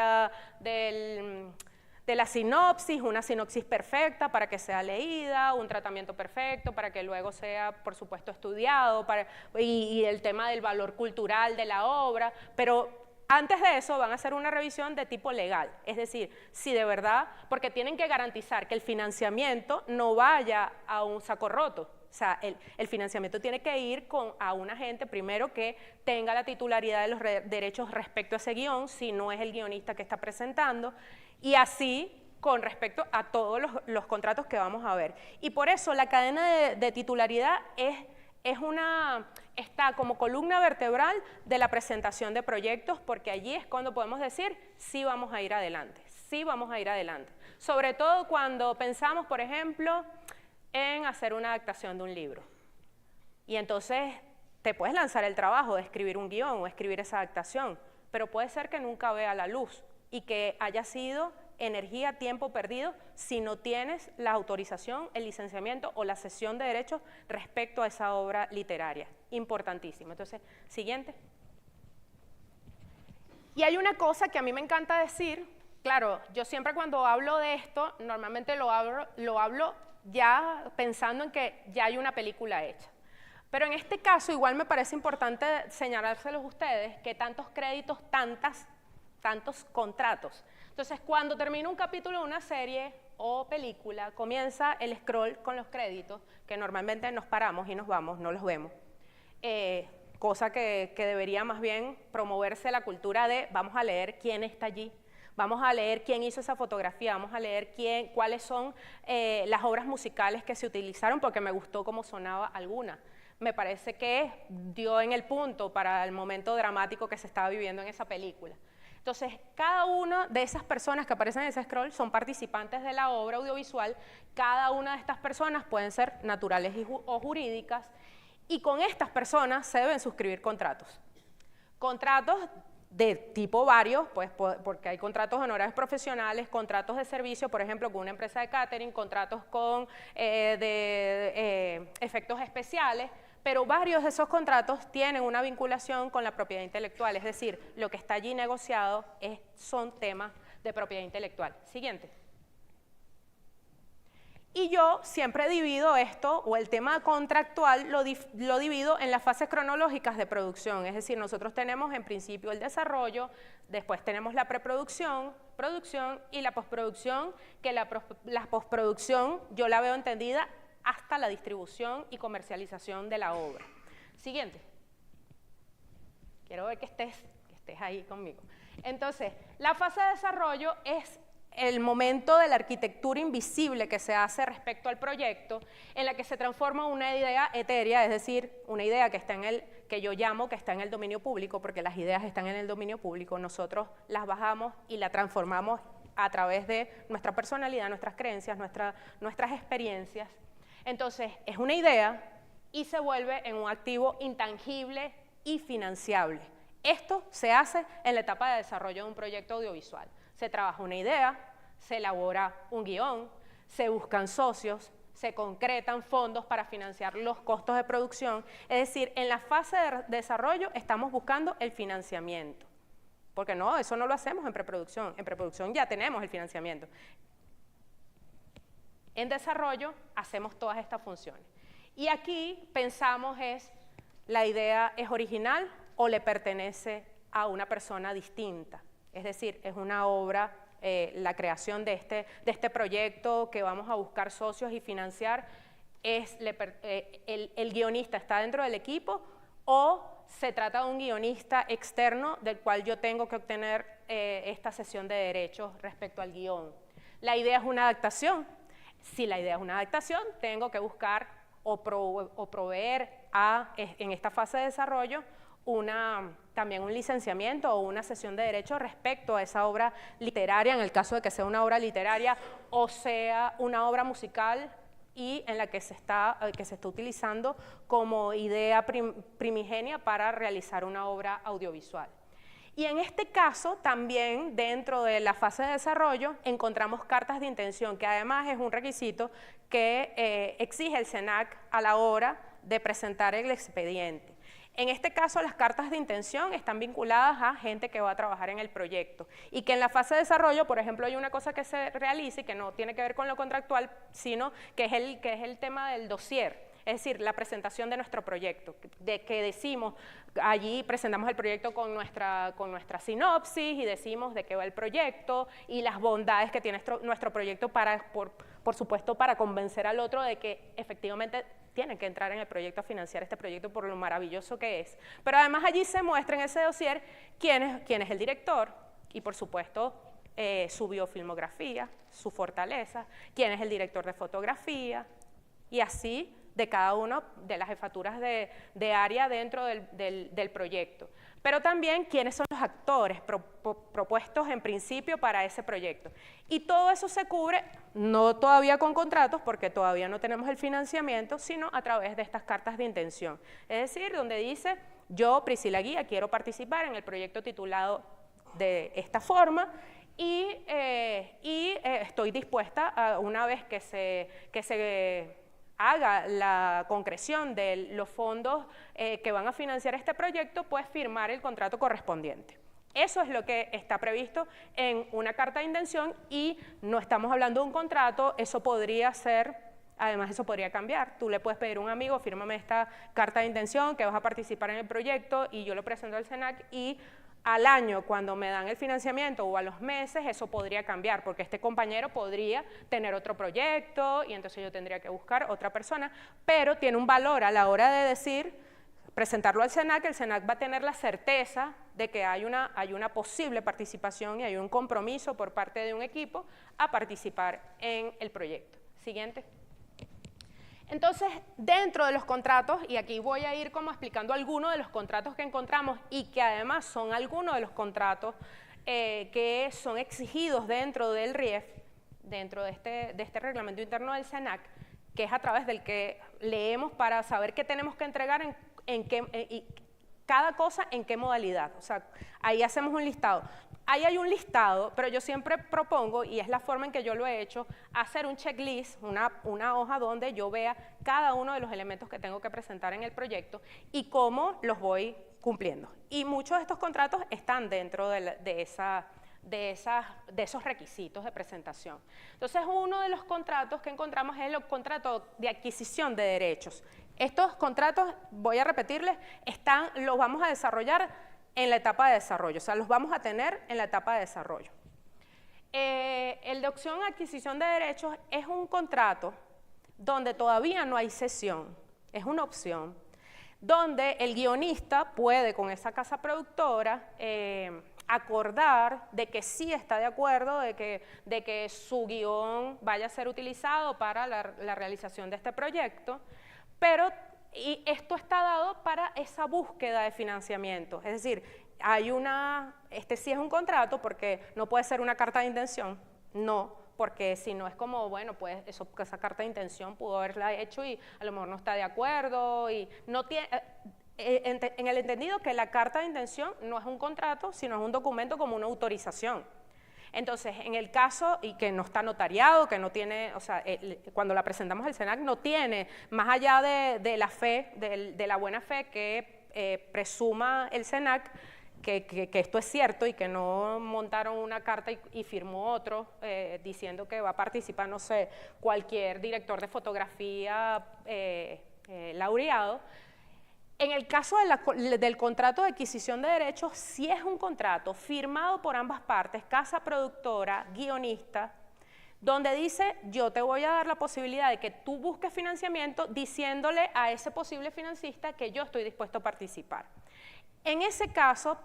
S1: la sinopsis, una sinopsis perfecta para que sea leída, un tratamiento perfecto para que luego sea, por supuesto, estudiado, y el tema del valor cultural de la obra, pero antes de eso van a hacer una revisión de tipo legal, es decir, si de verdad, porque tienen que garantizar que el financiamiento no vaya a un saco roto. O sea, el financiamiento tiene que ir a un agente primero que tenga la titularidad de los derechos respecto a ese guión, si no es el guionista que está presentando, y así con respecto a todos los contratos que vamos a ver. Y por eso la cadena de titularidad está como columna vertebral de la presentación de proyectos, porque allí es cuando podemos decir sí vamos a ir adelante, sí vamos a ir adelante. Sobre todo cuando pensamos, por ejemplo, en hacer una adaptación de un libro. Y entonces te puedes lanzar el trabajo de escribir un guión o escribir esa adaptación, pero puede ser que nunca vea la luz y que haya sido energía, tiempo perdido si no tienes la autorización, el licenciamiento o la cesión de derechos respecto a esa obra literaria. Importantísimo. Entonces, siguiente. Y hay una cosa que a mí me encanta decir, claro, yo siempre cuando hablo de esto, normalmente lo hablo ya pensando en que ya hay una película hecha. Pero en este caso igual me parece importante señalárselos a ustedes que tantos créditos, tantos contratos. Entonces, cuando termina un capítulo de una serie o película, comienza el scroll con los créditos, que normalmente nos paramos y nos vamos, no los vemos. Cosa que debería más bien promoverse la cultura de vamos a leer quién está allí, vamos a leer quién hizo esa fotografía, vamos a leer cuáles son las obras musicales que se utilizaron, porque me gustó cómo sonaba alguna. Me parece que dio en el punto para el momento dramático que se estaba viviendo en esa película. Entonces, cada una de esas personas que aparecen en ese scroll son participantes de la obra audiovisual. Cada una de estas personas pueden ser naturales o jurídicas, y con estas personas se deben suscribir contratos. Contratos de tipo varios, pues, porque hay contratos de honorarios profesionales, contratos de servicio, por ejemplo, con una empresa de catering, contratos con efectos especiales, pero varios de esos contratos tienen una vinculación con la propiedad intelectual, es decir, lo que está allí negociado son temas de propiedad intelectual. Siguiente. Y yo siempre divido esto, o el tema contractual, lo divido en las fases cronológicas de producción, es decir, nosotros tenemos en principio el desarrollo, después tenemos la preproducción, producción y la postproducción, que la postproducción yo la veo entendida hasta la distribución y comercialización de la obra. Siguiente. Quiero ver que estés ahí conmigo. Entonces, la fase de desarrollo es el momento de la arquitectura invisible que se hace respecto al proyecto, en la que se transforma una idea etérea, es decir, una idea que yo llamo que está en el dominio público, porque las ideas están en el dominio público, nosotros las bajamos y la transformamos a través de nuestra personalidad, nuestras creencias, nuestras experiencias. Entonces, es una idea y se vuelve en un activo intangible y financiable. Esto se hace en la etapa de desarrollo de un proyecto audiovisual. Se trabaja una idea, se elabora un guión, se buscan socios, se concretan fondos para financiar los costos de producción. Es decir, en la fase de desarrollo estamos buscando el financiamiento. Porque no, eso no lo hacemos en preproducción. En preproducción ya tenemos el financiamiento. En desarrollo hacemos todas estas funciones. Y aquí pensamos la idea es original o le pertenece a una persona distinta. Es decir, es una obra, la creación de este proyecto que vamos a buscar socios y financiar, el guionista está dentro del equipo o se trata de un guionista externo del cual yo tengo que obtener esta cesión de derechos respecto al guión. La idea es una adaptación. Si la idea es una adaptación, tengo que buscar o proveer en esta fase de desarrollo también un licenciamiento o una cesión de derechos respecto a esa obra literaria, en el caso de que sea una obra literaria o sea una obra musical y en la que se está utilizando como idea primigenia para realizar una obra audiovisual. Y en este caso, también dentro de la fase de desarrollo, encontramos cartas de intención, que además es un requisito que exige el SENAC a la hora de presentar el expediente. En este caso, las cartas de intención están vinculadas a gente que va a trabajar en el proyecto y que en la fase de desarrollo, por ejemplo, hay una cosa que se realiza y que no tiene que ver con lo contractual, sino que es el tema del dossier. Es decir, la presentación de nuestro proyecto, de que decimos, allí presentamos el proyecto con nuestra sinopsis y decimos de qué va el proyecto y las bondades que tiene nuestro proyecto por supuesto, para convencer al otro de que efectivamente tienen que entrar en el proyecto a financiar este proyecto por lo maravilloso que es. Pero además allí se muestra en ese dossier quién es el director y por supuesto su biofilmografía, su fortaleza, quién es el director de fotografía y así de cada una de las jefaturas de área dentro del proyecto. Pero también quiénes son los actores propuestos en principio para ese proyecto. Y todo eso se cubre, no todavía con contratos, porque todavía no tenemos el financiamiento, sino a través de estas cartas de intención. Es decir, donde dice, yo, Priscila Guía, quiero participar en el proyecto titulado de esta forma, y estoy dispuesta, una vez que se haga la concreción de los fondos que van a financiar este proyecto, pues firmar el contrato correspondiente. Eso es lo que está previsto en una carta de intención y no estamos hablando de un contrato, eso podría ser, además eso podría cambiar. Tú le puedes pedir a un amigo, fírmame esta carta de intención que vas a participar en el proyecto y yo lo presento al SENAC y al año, cuando me dan el financiamiento o a los meses, eso podría cambiar, porque este compañero podría tener otro proyecto y entonces yo tendría que buscar otra persona, pero tiene un valor a la hora de decir, presentarlo al SENAC, el SENAC va a tener la certeza de que hay una posible participación y hay un compromiso por parte de un equipo a participar en el proyecto. Siguiente. Entonces, dentro de los contratos, y aquí voy a ir como explicando algunos de los contratos que encontramos y que además son algunos de los contratos que son exigidos dentro del RIEF, dentro de este reglamento interno del SENAC, que es a través del que leemos para saber qué tenemos que entregar y cada cosa en qué modalidad. O sea, ahí hacemos un listado. Ahí hay un listado, pero yo siempre propongo, y es la forma en que yo lo he hecho, hacer un checklist, una hoja donde yo vea cada uno de los elementos que tengo que presentar en el proyecto y cómo los voy cumpliendo. Y muchos de estos contratos están dentro de esos requisitos de presentación. Entonces, uno de los contratos que encontramos es el contrato de adquisición de derechos. Estos contratos, voy a repetirles, los vamos a desarrollar en la etapa de desarrollo, o sea, los vamos a tener en la etapa de desarrollo. El de opción a adquisición de derechos es un contrato donde todavía no hay cesión, es una opción, donde el guionista puede con esa casa productora acordar de que sí está de acuerdo de que su guión vaya a ser utilizado para la realización de este proyecto, pero y esto está dado para esa búsqueda de financiamiento, es decir, este sí es un contrato porque no puede ser una carta de intención, no, porque si no es como, bueno, pues esa carta de intención pudo haberla hecho y a lo mejor no está de acuerdo y no tiene, en el entendido que la carta de intención no es un contrato, sino es un documento como una autorización. Entonces, en el caso, y que no está notariado, que no tiene, o sea, cuando la presentamos al SENAC no tiene, más allá de la fe, de la buena fe que presuma el SENAC, que esto es cierto y que no montaron una carta y firmó otro diciendo que va a participar, no sé, cualquier director de fotografía laureado. En el caso del contrato de adquisición de derechos, sí es un contrato firmado por ambas partes, casa productora, guionista, donde dice, yo te voy a dar la posibilidad de que tú busques financiamiento diciéndole a ese posible financista que yo estoy dispuesto a participar. En ese caso,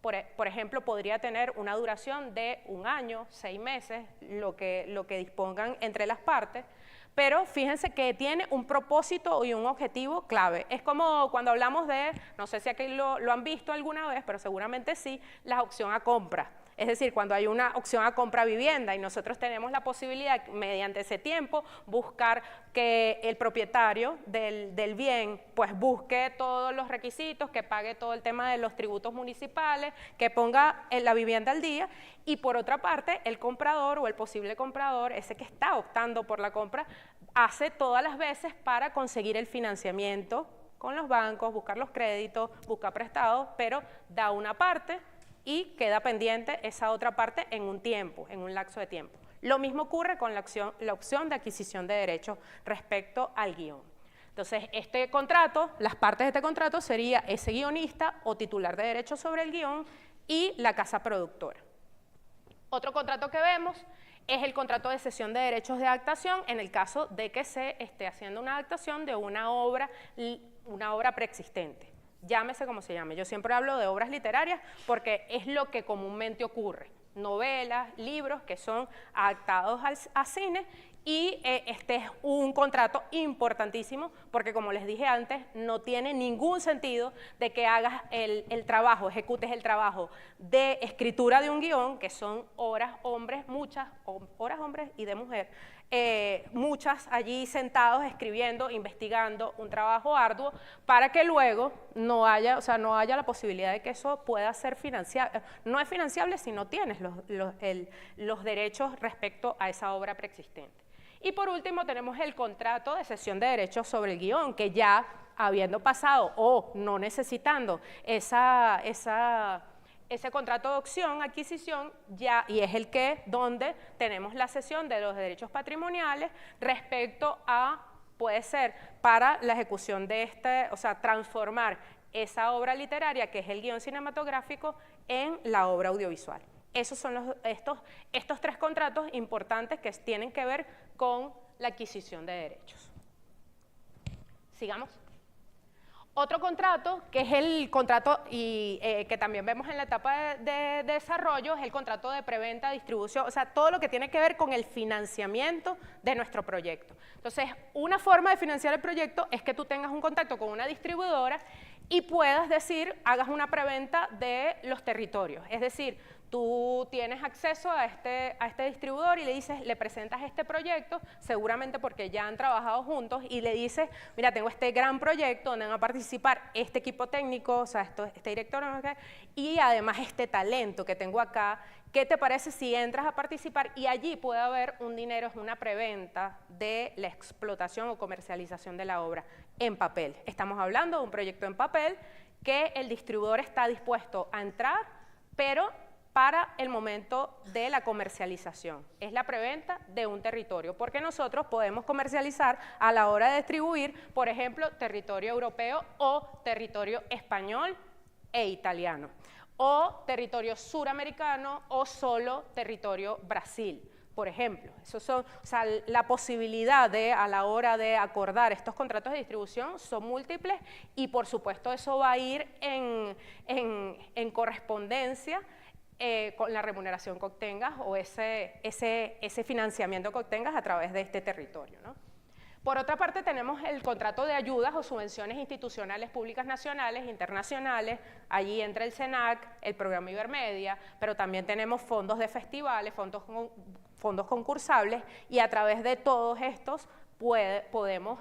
S1: por ejemplo, podría tener una duración de 1 año, 6 meses, lo que dispongan entre las partes, pero fíjense que tiene un propósito y un objetivo clave. Es como cuando hablamos de, no sé si aquí lo han visto alguna vez, pero seguramente sí, la opción a compra. Es decir, cuando hay una opción a compra vivienda y nosotros tenemos la posibilidad, mediante ese tiempo, buscar que el propietario del bien pues busque todos los requisitos, que pague todo el tema de los tributos municipales, que ponga la vivienda al día, y por otra parte, el comprador o el posible comprador, ese que está optando por la compra, hace todas las veces para conseguir el financiamiento con los bancos, buscar los créditos, buscar prestados, pero da una parte y queda pendiente esa otra parte en un tiempo, en un lapso de tiempo. Lo mismo ocurre con la opción de adquisición de derechos respecto al guión. Entonces, este contrato, las partes de este contrato sería ese guionista o titular de derechos sobre el guión y la casa productora. Otro contrato que vemos es el contrato de cesión de derechos de adaptación en el caso de que se esté haciendo una adaptación de una obra preexistente. Llámese como se llame. Yo siempre hablo de obras literarias porque es lo que comúnmente ocurre. Novelas, libros que son adaptados a cine y este es un contrato importantísimo porque, como les dije antes, no tiene ningún sentido de que hagas el trabajo, ejecutes el trabajo de escritura de un guión, que son horas hombres, muchas horas hombres y de mujer, muchas allí sentados escribiendo, investigando, un trabajo arduo, para que luego no haya la posibilidad de que eso pueda ser financiable. No es financiable si no tienes los derechos respecto a esa obra preexistente. Y por último tenemos el contrato de cesión de derechos sobre el guión, que ya habiendo pasado o no necesitando ese contrato de opción, adquisición, ya, y es el que donde tenemos la cesión de los derechos patrimoniales respecto a, puede ser para la ejecución de transformar esa obra literaria, que es el guión cinematográfico, en la obra audiovisual. Esos son estos 3 contratos importantes que tienen que ver con la adquisición de derechos. Sigamos. Otro contrato, que es el contrato que también vemos en la etapa de desarrollo, es el contrato de preventa, distribución, o sea, todo lo que tiene que ver con el financiamiento de nuestro proyecto. Entonces, una forma de financiar el proyecto es que tú tengas un contacto con una distribuidora y puedas hagas una preventa de los territorios, es decir, tú tienes acceso a este distribuidor y le presentas este proyecto, seguramente porque ya han trabajado juntos, y le dices, mira, tengo este gran proyecto donde van a participar este equipo técnico, o sea, este director, y además este talento que tengo acá, ¿qué te parece si entras a participar? Y allí puede haber un dinero, es una preventa de la explotación o comercialización de la obra en papel. Estamos hablando de un proyecto en papel que el distribuidor está dispuesto a entrar, pero para el momento de la comercialización. Es la preventa de un territorio, porque nosotros podemos comercializar a la hora de distribuir, por ejemplo, territorio europeo o territorio español e italiano, o territorio suramericano o solo territorio Brasil, por ejemplo. Eso son, o sea, la posibilidad a la hora de acordar estos contratos de distribución son múltiples y, por supuesto, eso va a ir en correspondencia con la remuneración que obtengas o ese financiamiento que obtengas a través de este territorio, ¿no? Por otra parte, tenemos el contrato de ayudas o subvenciones institucionales públicas nacionales, internacionales. Allí entra el SENAC, el programa Ibermedia, pero también tenemos fondos de festivales, fondos concursables, y a través de todos estos podemos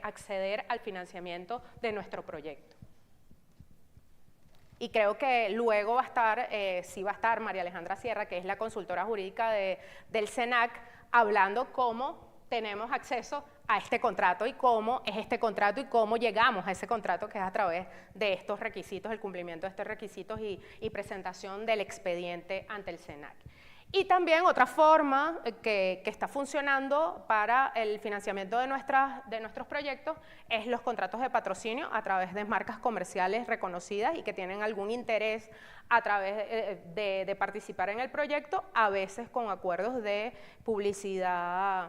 S1: acceder al financiamiento de nuestro proyecto. Y creo que luego va a estar, sí va a estar María Alejandra Sierra, que es la consultora jurídica del SENAC, hablando cómo tenemos acceso a este contrato y cómo es este contrato y cómo llegamos a ese contrato, que es a través de estos requisitos, el cumplimiento de estos requisitos y presentación del expediente ante el SENAC. Y también otra forma que está funcionando para el financiamiento de nuestros proyectos es los contratos de patrocinio a través de marcas comerciales reconocidas y que tienen algún interés a través de participar en el proyecto, a veces con acuerdos de publicidad,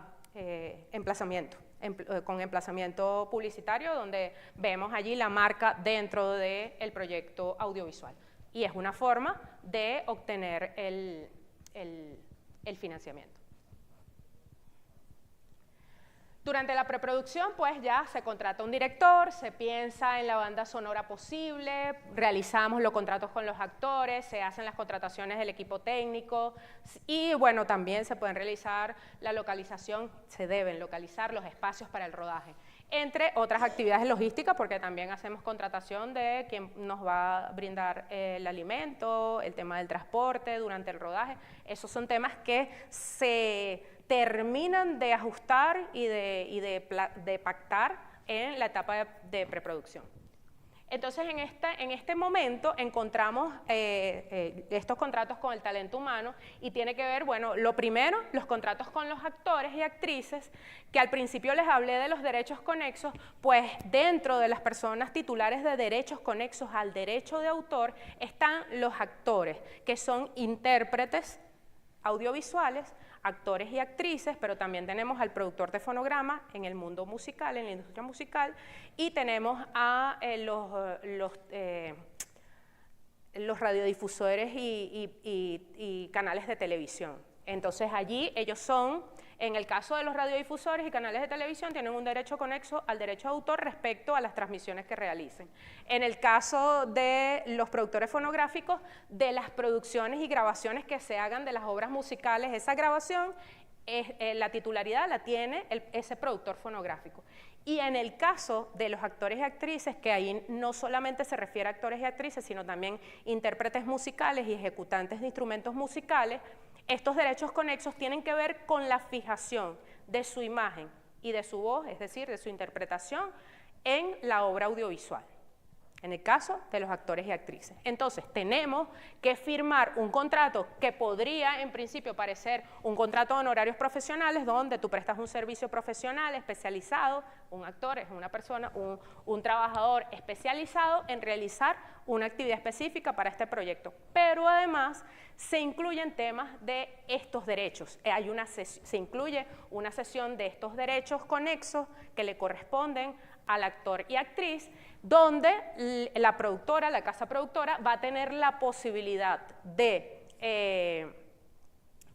S1: con emplazamiento publicitario, donde vemos allí la marca dentro del proyecto audiovisual. Y es una forma de obtener el financiamiento. Durante la preproducción, pues ya se contrata un director, se piensa en la banda sonora posible, realizamos los contratos con los actores, se hacen las contrataciones del equipo técnico y bueno, también se pueden realizar la localización, se deben localizar los espacios para el rodaje. Entre otras actividades logísticas, porque también hacemos contratación de quien nos va a brindar el alimento, el tema del transporte durante el rodaje. Esos son temas que se terminan de ajustar y de pactar en la etapa de preproducción. Entonces, en este momento encontramos estos contratos con el talento humano y tiene que ver, bueno, lo primero, los contratos con los actores y actrices, que al principio les hablé de los derechos conexos, pues dentro de las personas titulares de derechos conexos al derecho de autor están los actores, que son intérpretes audiovisuales, actores y actrices, pero también tenemos al productor de fonograma en el mundo musical, en la industria musical, y tenemos a los radiodifusores y canales de televisión. Entonces allí ellos son, en el caso de los radiodifusores y canales de televisión, tienen un derecho conexo al derecho de autor respecto a las transmisiones que realicen. En el caso de los productores fonográficos, de las producciones y grabaciones que se hagan de las obras musicales, esa grabación, la titularidad la tiene ese productor fonográfico. Y en el caso de los actores y actrices, que ahí no solamente se refiere a actores y actrices, sino también intérpretes musicales y ejecutantes de instrumentos musicales, estos derechos conexos tienen que ver con la fijación de su imagen y de su voz, es decir, de su interpretación en la obra audiovisual, en el caso de los actores y actrices. Entonces, tenemos que firmar un contrato que podría, en principio, parecer un contrato de honorarios profesionales, donde tú prestas un servicio profesional especializado, un actor es una persona, un trabajador especializado en realizar una actividad específica para este proyecto. Pero además, se incluyen temas de estos derechos. Se incluye una sesión de estos derechos conexos que le corresponden al actor y actriz, donde la productora, la casa productora, va a tener la posibilidad de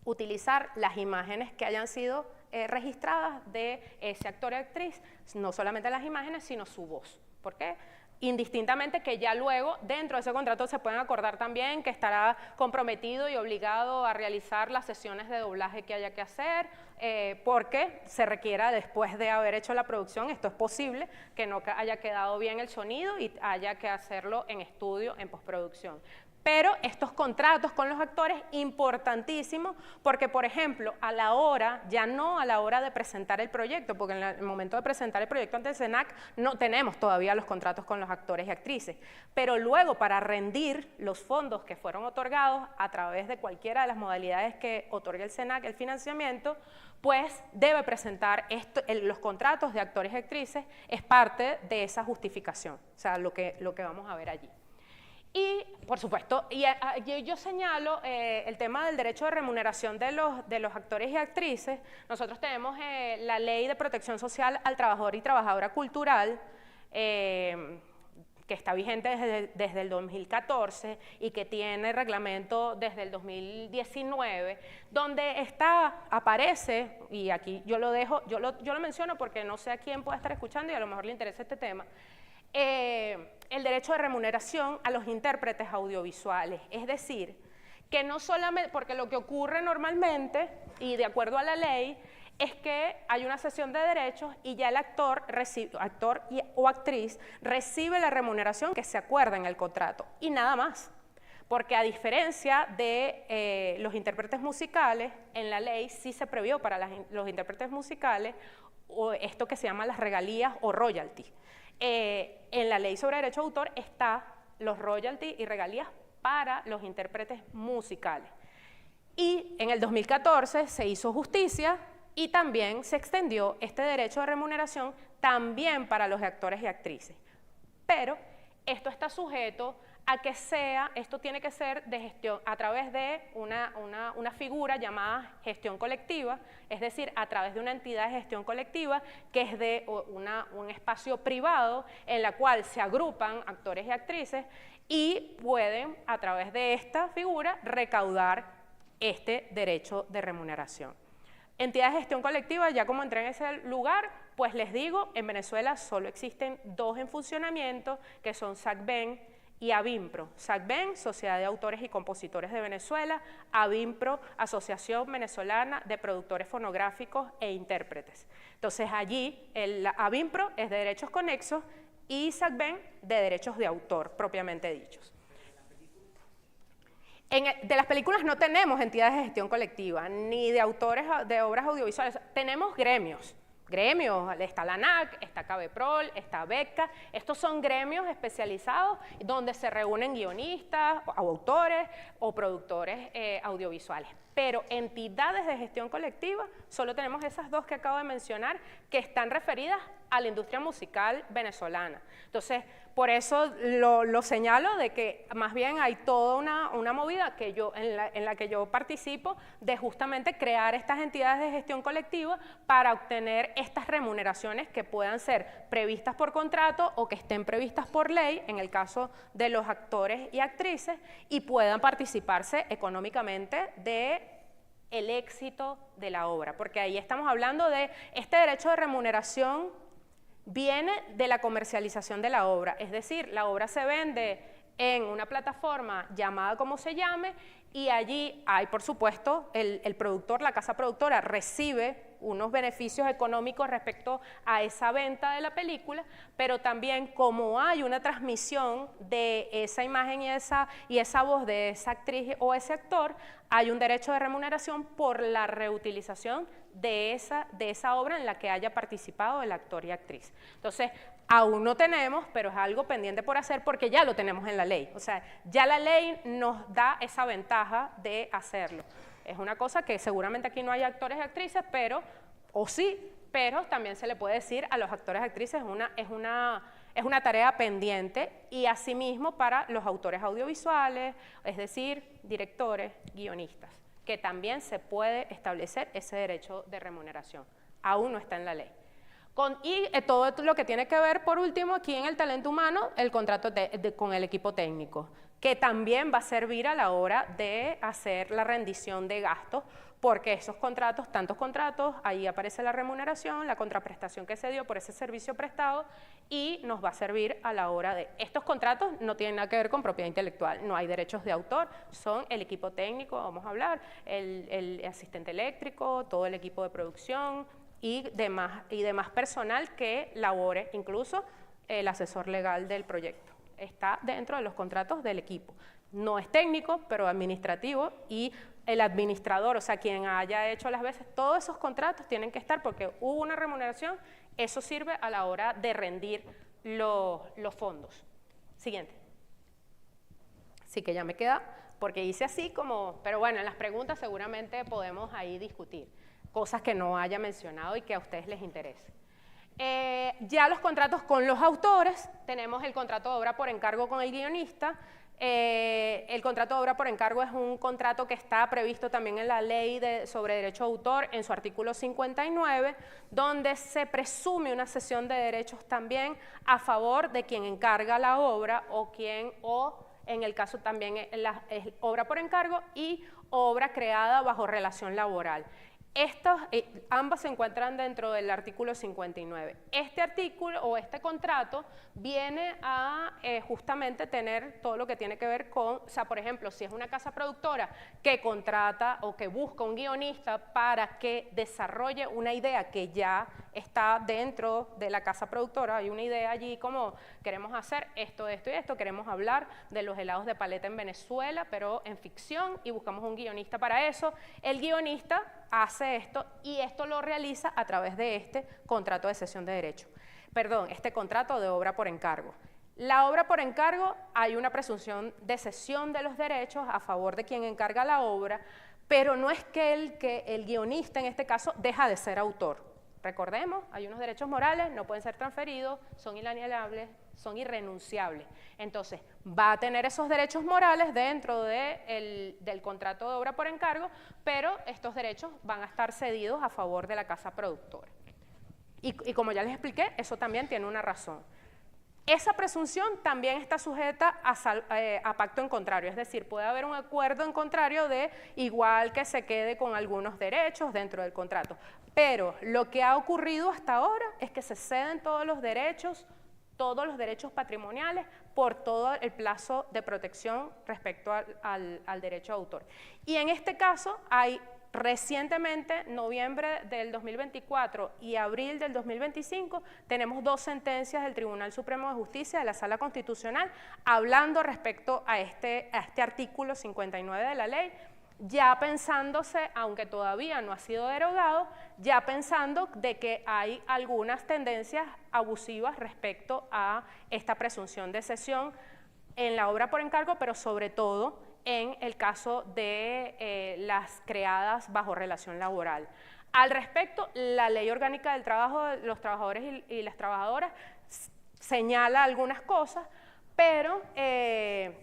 S1: utilizar las imágenes que hayan sido registradas de ese actor y actriz, no solamente las imágenes, sino su voz. ¿Por qué? Indistintamente que ya luego dentro de ese contrato se pueden acordar también que estará comprometido y obligado a realizar las sesiones de doblaje que haya que hacer, porque se requiera después de haber hecho la producción, esto es posible, que no haya quedado bien el sonido y haya que hacerlo en estudio, en postproducción. Pero estos contratos con los actores, importantísimos, porque, por ejemplo, ya no a la hora de presentar el proyecto, porque en el momento de presentar el proyecto ante el SENAC no tenemos todavía los contratos con los actores y actrices, pero luego para rendir los fondos que fueron otorgados a través de cualquiera de las modalidades que otorga el SENAC, el financiamiento, pues debe presentar los contratos de actores y actrices, es parte de esa justificación, o sea, lo que vamos a ver allí. Y, por supuesto, yo señalo el tema del derecho de remuneración de los actores y actrices. Nosotros tenemos la Ley de Protección Social al Trabajador y Trabajadora Cultural, que está vigente desde el 2014 y que tiene reglamento desde el 2019, donde aparece, y aquí yo lo dejo, yo lo menciono porque no sé a quién pueda estar escuchando y a lo mejor le interesa este tema, el derecho de remuneración a los intérpretes audiovisuales, es decir, que no solamente, porque lo que ocurre normalmente, y de acuerdo a la ley, es que hay una cesión de derechos y ya el actor o actriz recibe la remuneración que se acuerda en el contrato y nada más. Porque a diferencia de los intérpretes musicales, en la ley sí se previó para los intérpretes musicales o esto que se llama las regalías o royalties. En la ley sobre derecho de autor está los royalties y regalías para los intérpretes musicales. Y en el 2014 se hizo justicia y también se extendió este derecho de remuneración también para los actores y actrices. Pero esto está sujeto a que esto tiene que ser de gestión a través de una figura llamada gestión colectiva, es decir, a través de una entidad de gestión colectiva que es de un espacio privado en la cual se agrupan actores y actrices y pueden, a través de esta figura, recaudar este derecho de remuneración. Entidades de gestión colectiva, ya como entré en ese lugar, pues les digo, en Venezuela solo existen 2 en funcionamiento, que son SACVEN y AVIMPRO. SACVEN, Sociedad de Autores y Compositores de Venezuela, AVIMPRO, Asociación Venezolana de Productores Fonográficos e Intérpretes. Entonces allí, el AVIMPRO es de derechos conexos y SACVEN de derechos de autor, propiamente dichos. De las películas no tenemos entidades de gestión colectiva, ni de autores de obras audiovisuales, tenemos gremios, está la ANAC, está CABEPROL, está BECA, estos son gremios especializados donde se reúnen guionistas, autores o productores audiovisuales. Pero entidades de gestión colectiva, solo tenemos esas 2 que acabo de mencionar, que están referidas a la industria musical venezolana. Entonces, por eso lo señalo de que más bien hay toda una movida que en la que yo participo de justamente crear estas entidades de gestión colectiva para obtener estas remuneraciones que puedan ser previstas por contrato o que estén previstas por ley, en el caso de los actores y actrices, y puedan participarse económicamente del éxito de la obra, porque ahí estamos hablando de este derecho de remuneración viene de la comercialización de la obra, es decir, la obra se vende en una plataforma llamada como se llame y allí hay, por supuesto, el productor, la casa productora recibe unos beneficios económicos respecto a esa venta de la película, pero también como hay una transmisión de esa imagen y esa voz de esa actriz o ese actor, hay un derecho de remuneración por la reutilización de esa obra en la que haya participado el actor y actriz. Entonces, aún no tenemos, pero es algo pendiente por hacer porque ya lo tenemos en la ley. O sea, ya la ley nos da esa ventaja de hacerlo. Es una cosa que seguramente aquí no hay actores y actrices, pero también se le puede decir a los actores y actrices, es una tarea pendiente y asimismo para los autores audiovisuales, es decir, directores, guionistas, que también se puede establecer ese derecho de remuneración. Aún no está en la ley. Y todo lo que tiene que ver, por último, aquí en el talento humano, el contrato con el equipo técnico, que también va a servir a la hora de hacer la rendición de gastos, porque esos contratos, tantos contratos, ahí aparece la remuneración, la contraprestación que se dio por ese servicio prestado y nos va a servir a la hora de... Estos contratos no tienen nada que ver con propiedad intelectual, no hay derechos de autor, son el equipo técnico, vamos a hablar, el asistente eléctrico, todo el equipo de producción y demás personal que labore, incluso el asesor legal del proyecto. Está dentro de los contratos del equipo. No es técnico, pero administrativo y el administrador, o sea, quien haya hecho las veces, todos esos contratos tienen que estar porque hubo una remuneración, eso sirve a la hora de rendir los fondos. Siguiente. Sí que ya me queda, porque hice así como, pero bueno, en las preguntas seguramente podemos ahí discutir cosas que no haya mencionado y que a ustedes les interese. Ya los contratos con los autores, tenemos el contrato de obra por encargo con el guionista. El contrato de obra por encargo es un contrato que está previsto también en la ley sobre derecho de autor en su artículo 59, donde se presume una cesión de derechos también a favor de quien encarga la obra o en el caso también es obra por encargo y obra creada bajo relación laboral. Ambas se encuentran dentro del artículo 59. Este artículo o este contrato viene a justamente tener todo lo que tiene que ver con, o sea, por ejemplo, si es una casa productora que contrata o que busca un guionista para que desarrolle una idea que ya está dentro de la casa productora, hay una idea allí como queremos hacer esto, esto y esto, queremos hablar de los helados de paleta en Venezuela, pero en ficción, y buscamos un guionista para eso. El guionista hace esto y esto lo realiza a través de este contrato de cesión de derecho. Perdón, este contrato de obra por encargo. La obra por encargo, hay una presunción de cesión de los derechos a favor de quien encarga la obra, pero no es que el guionista en este caso deja de ser autor. Recordemos, hay unos derechos morales, no pueden ser transferidos, son inalienables, son irrenunciables. Entonces, va a tener esos derechos morales dentro del contrato de obra por encargo, pero estos derechos van a estar cedidos a favor de la casa productora. Y como ya les expliqué, eso también tiene una razón. Esa presunción también está sujeta a pacto en contrario, es decir, puede haber un acuerdo en contrario de igual que se quede con algunos derechos dentro del contrato. Pero lo que ha ocurrido hasta ahora es que se ceden todos los derechos patrimoniales por todo el plazo de protección respecto al derecho de autor. Y en este caso hay recientemente, noviembre del 2024 y abril del 2025, tenemos dos sentencias del Tribunal Supremo de Justicia de la Sala Constitucional hablando respecto a este artículo 59 de la ley, ya pensándose, aunque todavía no ha sido derogado, ya pensando de que hay algunas tendencias abusivas respecto a esta presunción de cesión en la obra por encargo, pero sobre todo en el caso de las creadas bajo relación laboral. Al respecto, la Ley Orgánica del Trabajo de los Trabajadores y las Trabajadoras señala algunas cosas, pero,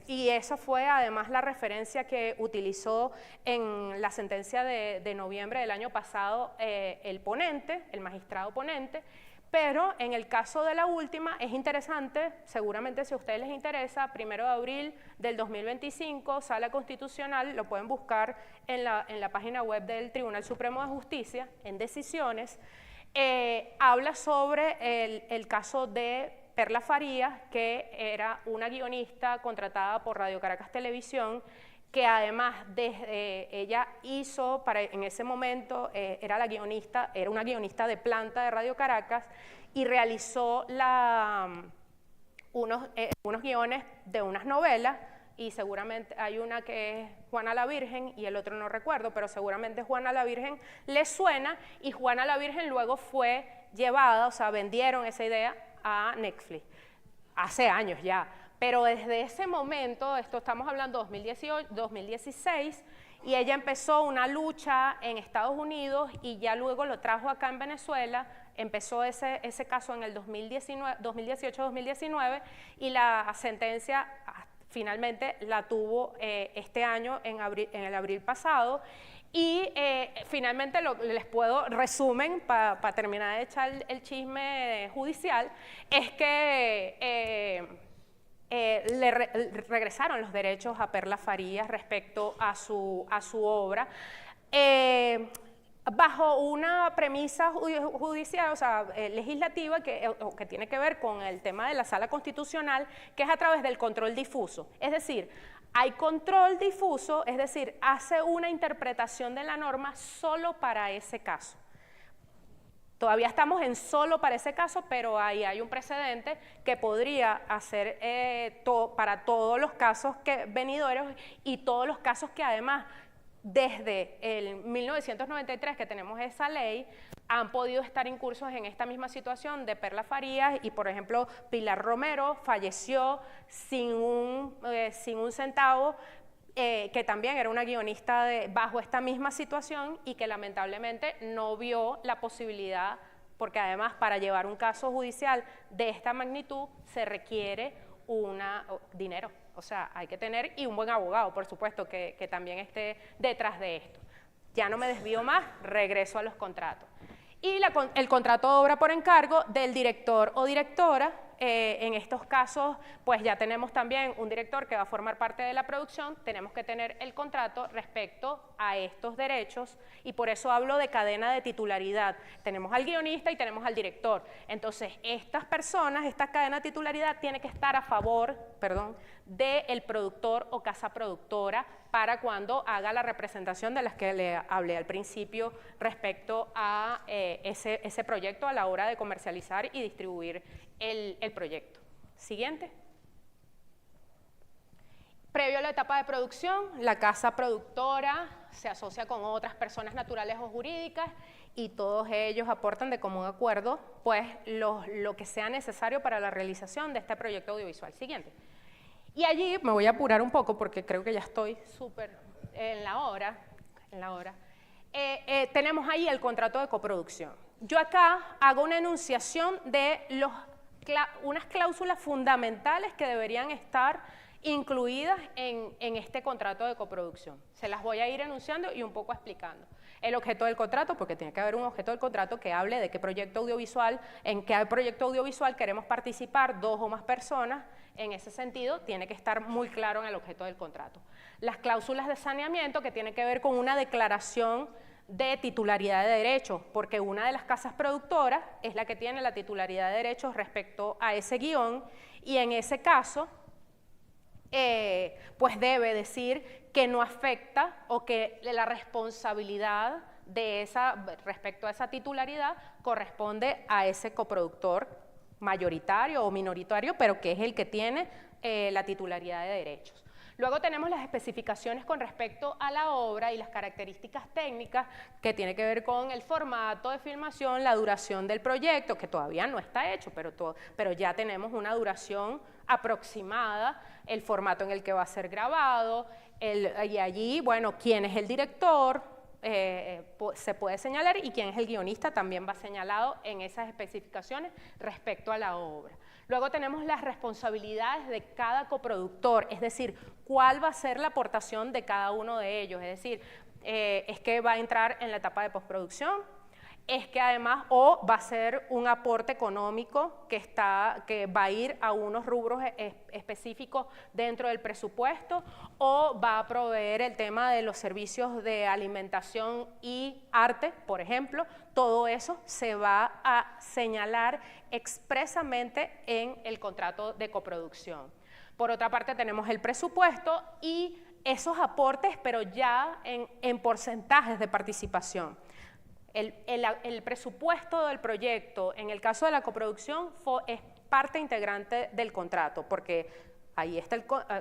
S1: y esa fue además la referencia que utilizó en la sentencia de noviembre del año pasado el ponente, el magistrado ponente, pero en el caso de la última es interesante, seguramente si a ustedes les interesa, 1 de abril del 2025, Sala Constitucional, lo pueden buscar en la página web del Tribunal Supremo de Justicia, en decisiones, habla sobre el caso de Perla Farías, que era una guionista contratada por Radio Caracas Televisión, que además ella hizo, en ese momento era una guionista de planta de Radio Caracas y realizó unos guiones de unas novelas, y seguramente hay una que es Juana la Virgen y el otro no recuerdo, pero seguramente Juana la Virgen les suena, y Juana la Virgen luego fue llevada, o sea, vendieron esa idea a Netflix, hace años ya. Pero desde ese momento, esto estamos hablando de 2016, y ella empezó una lucha en Estados Unidos y ya luego lo trajo acá en Venezuela, empezó ese caso en el 2018-2019 y la sentencia finalmente la tuvo este año, en el abril pasado, y finalmente les puedo resumen para terminar de echar el chisme judicial, es que le regresaron los derechos a Perla Farías respecto a su obra, bajo una premisa judicial, o sea, legislativa, que tiene que ver con el tema de la Sala Constitucional, que es a través del control difuso. Es decir, hay control difuso, es decir, hace una interpretación de la norma solo para ese caso. Todavía estamos en solo para ese caso, pero ahí hay un precedente que podría hacer para todos los casos venideros y todos los casos que además desde el 1993 que tenemos esa ley han podido estar incursos en esta misma situación de Perla Farías, y por ejemplo Pilar Romero falleció sin un centavo, que también era una guionista bajo esta misma situación y que lamentablemente no vio la posibilidad, porque además para llevar un caso judicial de esta magnitud se requiere dinero, o sea, hay que tener, y un buen abogado, por supuesto, que también esté detrás de esto. Ya no me desvío más, regreso a los contratos. Y el contrato de obra por encargo del director o directora, en estos casos, pues ya tenemos también un director que va a formar parte de la producción, tenemos que tener el contrato respecto a estos derechos y por eso hablo de cadena de titularidad. Tenemos al guionista y tenemos al director. Entonces, estas personas, esta cadena de titularidad tiene que estar a favor, del productor o casa productora para cuando haga la representación de las que le hablé al principio respecto a ese proyecto a la hora de comercializar y distribuir el proyecto. Siguiente. Previo a la etapa de producción, la casa productora se asocia con otras personas naturales o jurídicas y todos ellos aportan de común acuerdo pues, lo que sea necesario para la realización de este proyecto audiovisual. Siguiente. Y allí me voy a apurar un poco porque creo que ya estoy súper en la hora. Tenemos ahí el contrato de coproducción. Yo acá hago una enunciación de unas cláusulas fundamentales que deberían estar incluidas en este contrato de coproducción. Se las voy a ir enunciando y un poco explicando. El objeto del contrato, porque tiene que haber un objeto del contrato que hable de qué proyecto audiovisual, en qué proyecto audiovisual queremos participar 2 o más personas. En ese sentido, tiene que estar muy claro en el objeto del contrato. Las cláusulas de saneamiento, que tienen que ver con una declaración de titularidad de derechos, porque una de las casas productoras es la que tiene la titularidad de derechos respecto a ese guión, y en ese caso, pues debe decir que no afecta o que la responsabilidad de respecto a esa titularidad corresponde a ese coproductor mayoritario o minoritario, pero que es el que tiene la titularidad de derechos. Luego tenemos las especificaciones con respecto a la obra y las características técnicas que tiene que ver con el formato de filmación, la duración del proyecto, que todavía no está hecho, pero ya tenemos una duración aproximada, el formato en el que va a ser grabado, y allí, bueno, quién es el director, se puede señalar, y quién es el guionista también va señalado en esas especificaciones respecto a la obra. Luego tenemos las responsabilidades de cada coproductor, es decir, cuál va a ser la aportación de cada uno de ellos, es decir, es que va a entrar en la etapa de postproducción, es que además o va a ser un aporte económico que va a ir a unos rubros específicos dentro del presupuesto, o va a proveer el tema de los servicios de alimentación y arte, por ejemplo. Todo eso se va a señalar expresamente en el contrato de coproducción. Por otra parte tenemos el presupuesto y esos aportes, pero ya en porcentajes de participación. El presupuesto del proyecto, en el caso de la coproducción, es parte integrante del contrato, porque ahí está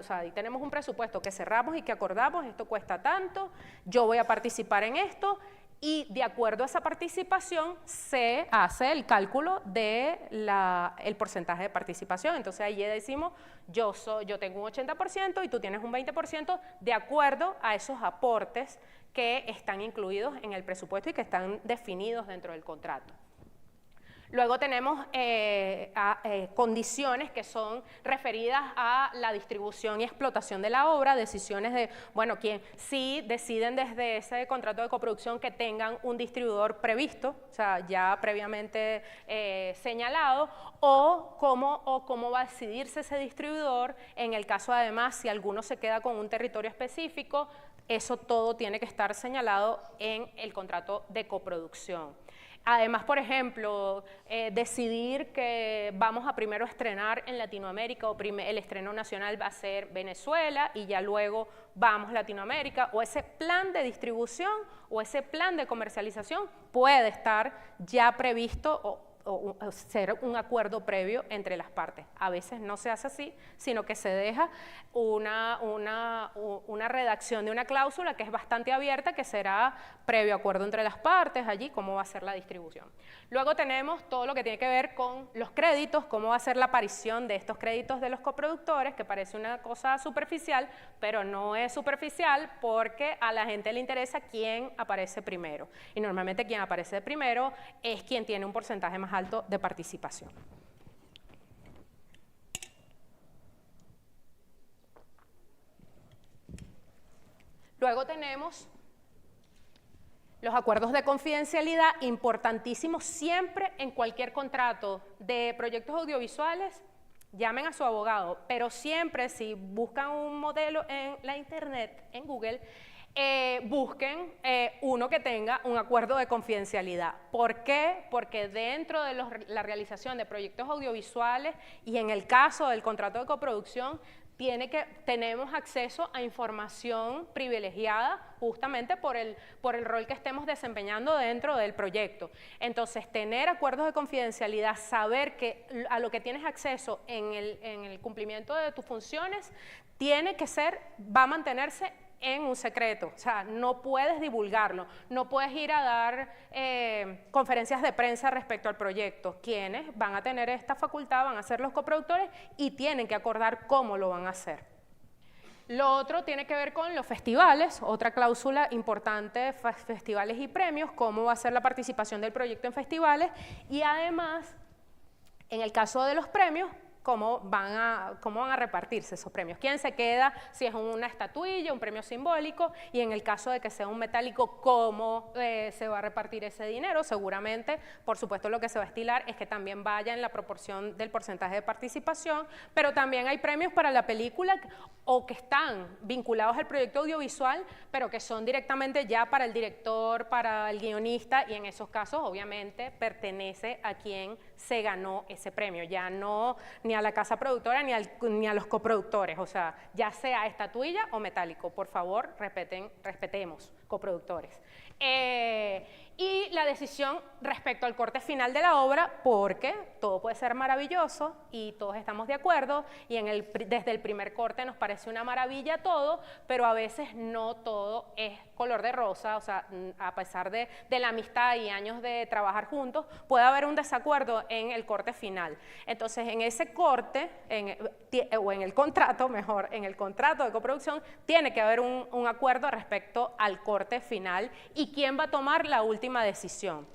S1: ahí tenemos un presupuesto que cerramos y que acordamos, esto cuesta tanto, yo voy a participar en esto, y de acuerdo a esa participación se hace el cálculo del porcentaje de participación. Entonces ahí decimos, yo tengo un 80% y tú tienes un 20% de acuerdo a esos aportes que están incluidos en el presupuesto y que están definidos dentro del contrato. Luego tenemos condiciones que son referidas a la distribución y explotación de la obra, decisiones de, bueno, si deciden desde ese contrato de coproducción que tengan un distribuidor previsto, o sea, ya previamente señalado, o cómo va a decidirse ese distribuidor, en el caso además si alguno se queda con un territorio específico, eso todo tiene que estar señalado en el contrato de coproducción. Además, por ejemplo, decidir que vamos a primero estrenar en Latinoamérica o el estreno nacional va a ser Venezuela y ya luego vamos a Latinoamérica, o ese plan de distribución o ese plan de comercialización puede estar ya previsto o ser un acuerdo previo entre las partes. A veces no se hace así, sino que se deja una redacción de una cláusula que es bastante abierta, que será previo acuerdo entre las partes, allí cómo va a ser la distribución. Luego tenemos todo lo que tiene que ver con los créditos, cómo va a ser la aparición de estos créditos de los coproductores, que parece una cosa superficial, pero no es superficial porque a la gente le interesa quién aparece primero. Y normalmente quien aparece primero es quien tiene un porcentaje más alto de participación. Luego tenemos los acuerdos de confidencialidad, importantísimos siempre en cualquier contrato de proyectos audiovisuales. llamen a su abogado, pero siempre si buscan un modelo en la internet, en Google, busquen uno que tenga un acuerdo de confidencialidad. ¿Por qué? Porque dentro de la realización de proyectos audiovisuales y en el caso del contrato de coproducción, tenemos acceso a información privilegiada justamente por el rol que estemos desempeñando dentro del proyecto. Entonces, tener acuerdos de confidencialidad, saber que a lo que tienes acceso en el cumplimiento de tus funciones, va a mantenerse en un secreto, o sea, no puedes divulgarlo, no puedes ir a dar conferencias de prensa respecto al proyecto. Quienes van a tener esta facultad van a ser los coproductores y tienen que acordar cómo lo van a hacer. Lo otro tiene que ver con los festivales, otra cláusula importante, festivales y premios, cómo va a ser la participación del proyecto en festivales y además, en el caso de los premios, cómo van a repartirse esos premios. ¿Quién se queda? Si es una estatuilla, un premio simbólico, y en el caso de que sea un metálico, ¿cómo se va a repartir ese dinero? Seguramente, por supuesto, lo que se va a estilar es que también vaya en la proporción del porcentaje de participación, pero también hay premios para la película o que están vinculados al proyecto audiovisual, pero que son directamente ya para el director, para el guionista, y en esos casos, obviamente, pertenece a quien se ganó ese premio, ya no ni a la casa productora ni a los coproductores, o sea, ya sea estatuilla o metálico, por favor, respetemos, coproductores. Y la decisión respecto al corte final de la obra, porque todo puede ser maravilloso y todos estamos de acuerdo, y desde el primer corte nos parece una maravilla todo, pero a veces no todo es color de rosa, o sea, a pesar de la amistad y años de trabajar juntos, puede haber un desacuerdo en el corte final. Entonces, en ese corte, o en el contrato, mejor, en el contrato de coproducción, tiene que haber un acuerdo respecto al corte final y quién va a tomar la última decisión.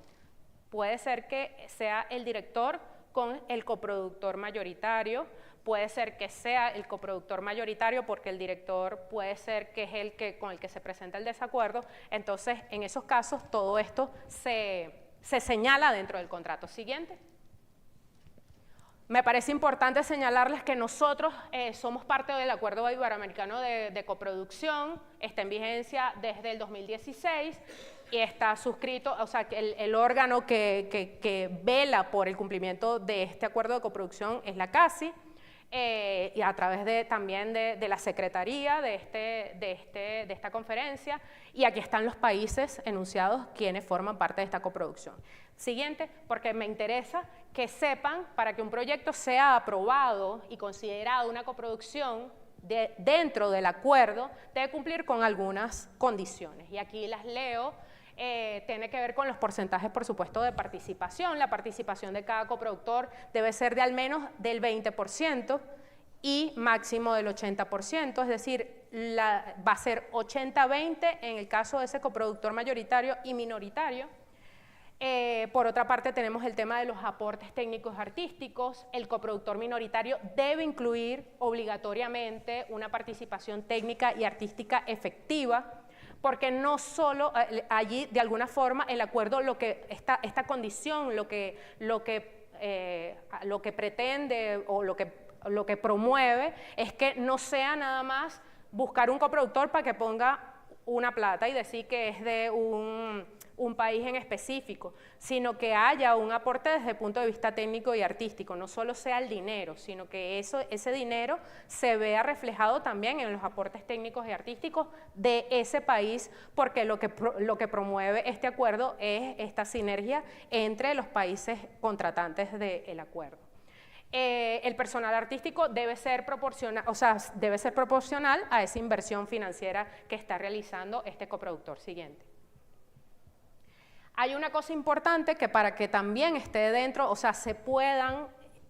S1: Puede ser que sea el director con el coproductor mayoritario, puede ser que sea el coproductor mayoritario porque el director puede ser que es con el que se presenta el desacuerdo. Entonces, en esos casos, todo esto se señala dentro del contrato. Siguiente. Me parece importante señalarles que nosotros somos parte del Acuerdo Iberoamericano de Coproducción, está en vigencia desde el 2016 y está suscrito, o sea, que el órgano que vela por el cumplimiento de este acuerdo de coproducción es la CACI, y a través también de la secretaría de esta conferencia, y aquí están los países enunciados quienes forman parte de esta coproducción. Siguiente, porque me interesa que sepan, para que un proyecto sea aprobado y considerado una coproducción dentro del acuerdo, debe cumplir con algunas condiciones, y aquí las leo. Tiene que ver con los porcentajes, por supuesto, de participación. La participación de cada coproductor debe ser de al menos del 20% y máximo del 80%, es decir, va a ser 80-20 en el caso de ese coproductor mayoritario y minoritario. Por otra parte, tenemos el tema de los aportes técnicos artísticos. El coproductor minoritario debe incluir obligatoriamente una participación técnica y artística efectiva, porque no solo allí, de alguna forma, el acuerdo, esta condición, lo que pretende o lo que promueve es que no sea nada más buscar un coproductor para que ponga una plata y decir que es de un país en específico, sino que haya un aporte desde el punto de vista técnico y artístico, no solo sea el dinero, sino que ese dinero se vea reflejado también en los aportes técnicos y artísticos de ese país, porque lo que promueve este acuerdo es esta sinergia entre los países contratantes del acuerdo. El personal artístico debe ser proporcional, a esa inversión financiera que está realizando este coproductor. Siguiente. Hay una cosa importante que para que también esté dentro, o sea, se puedan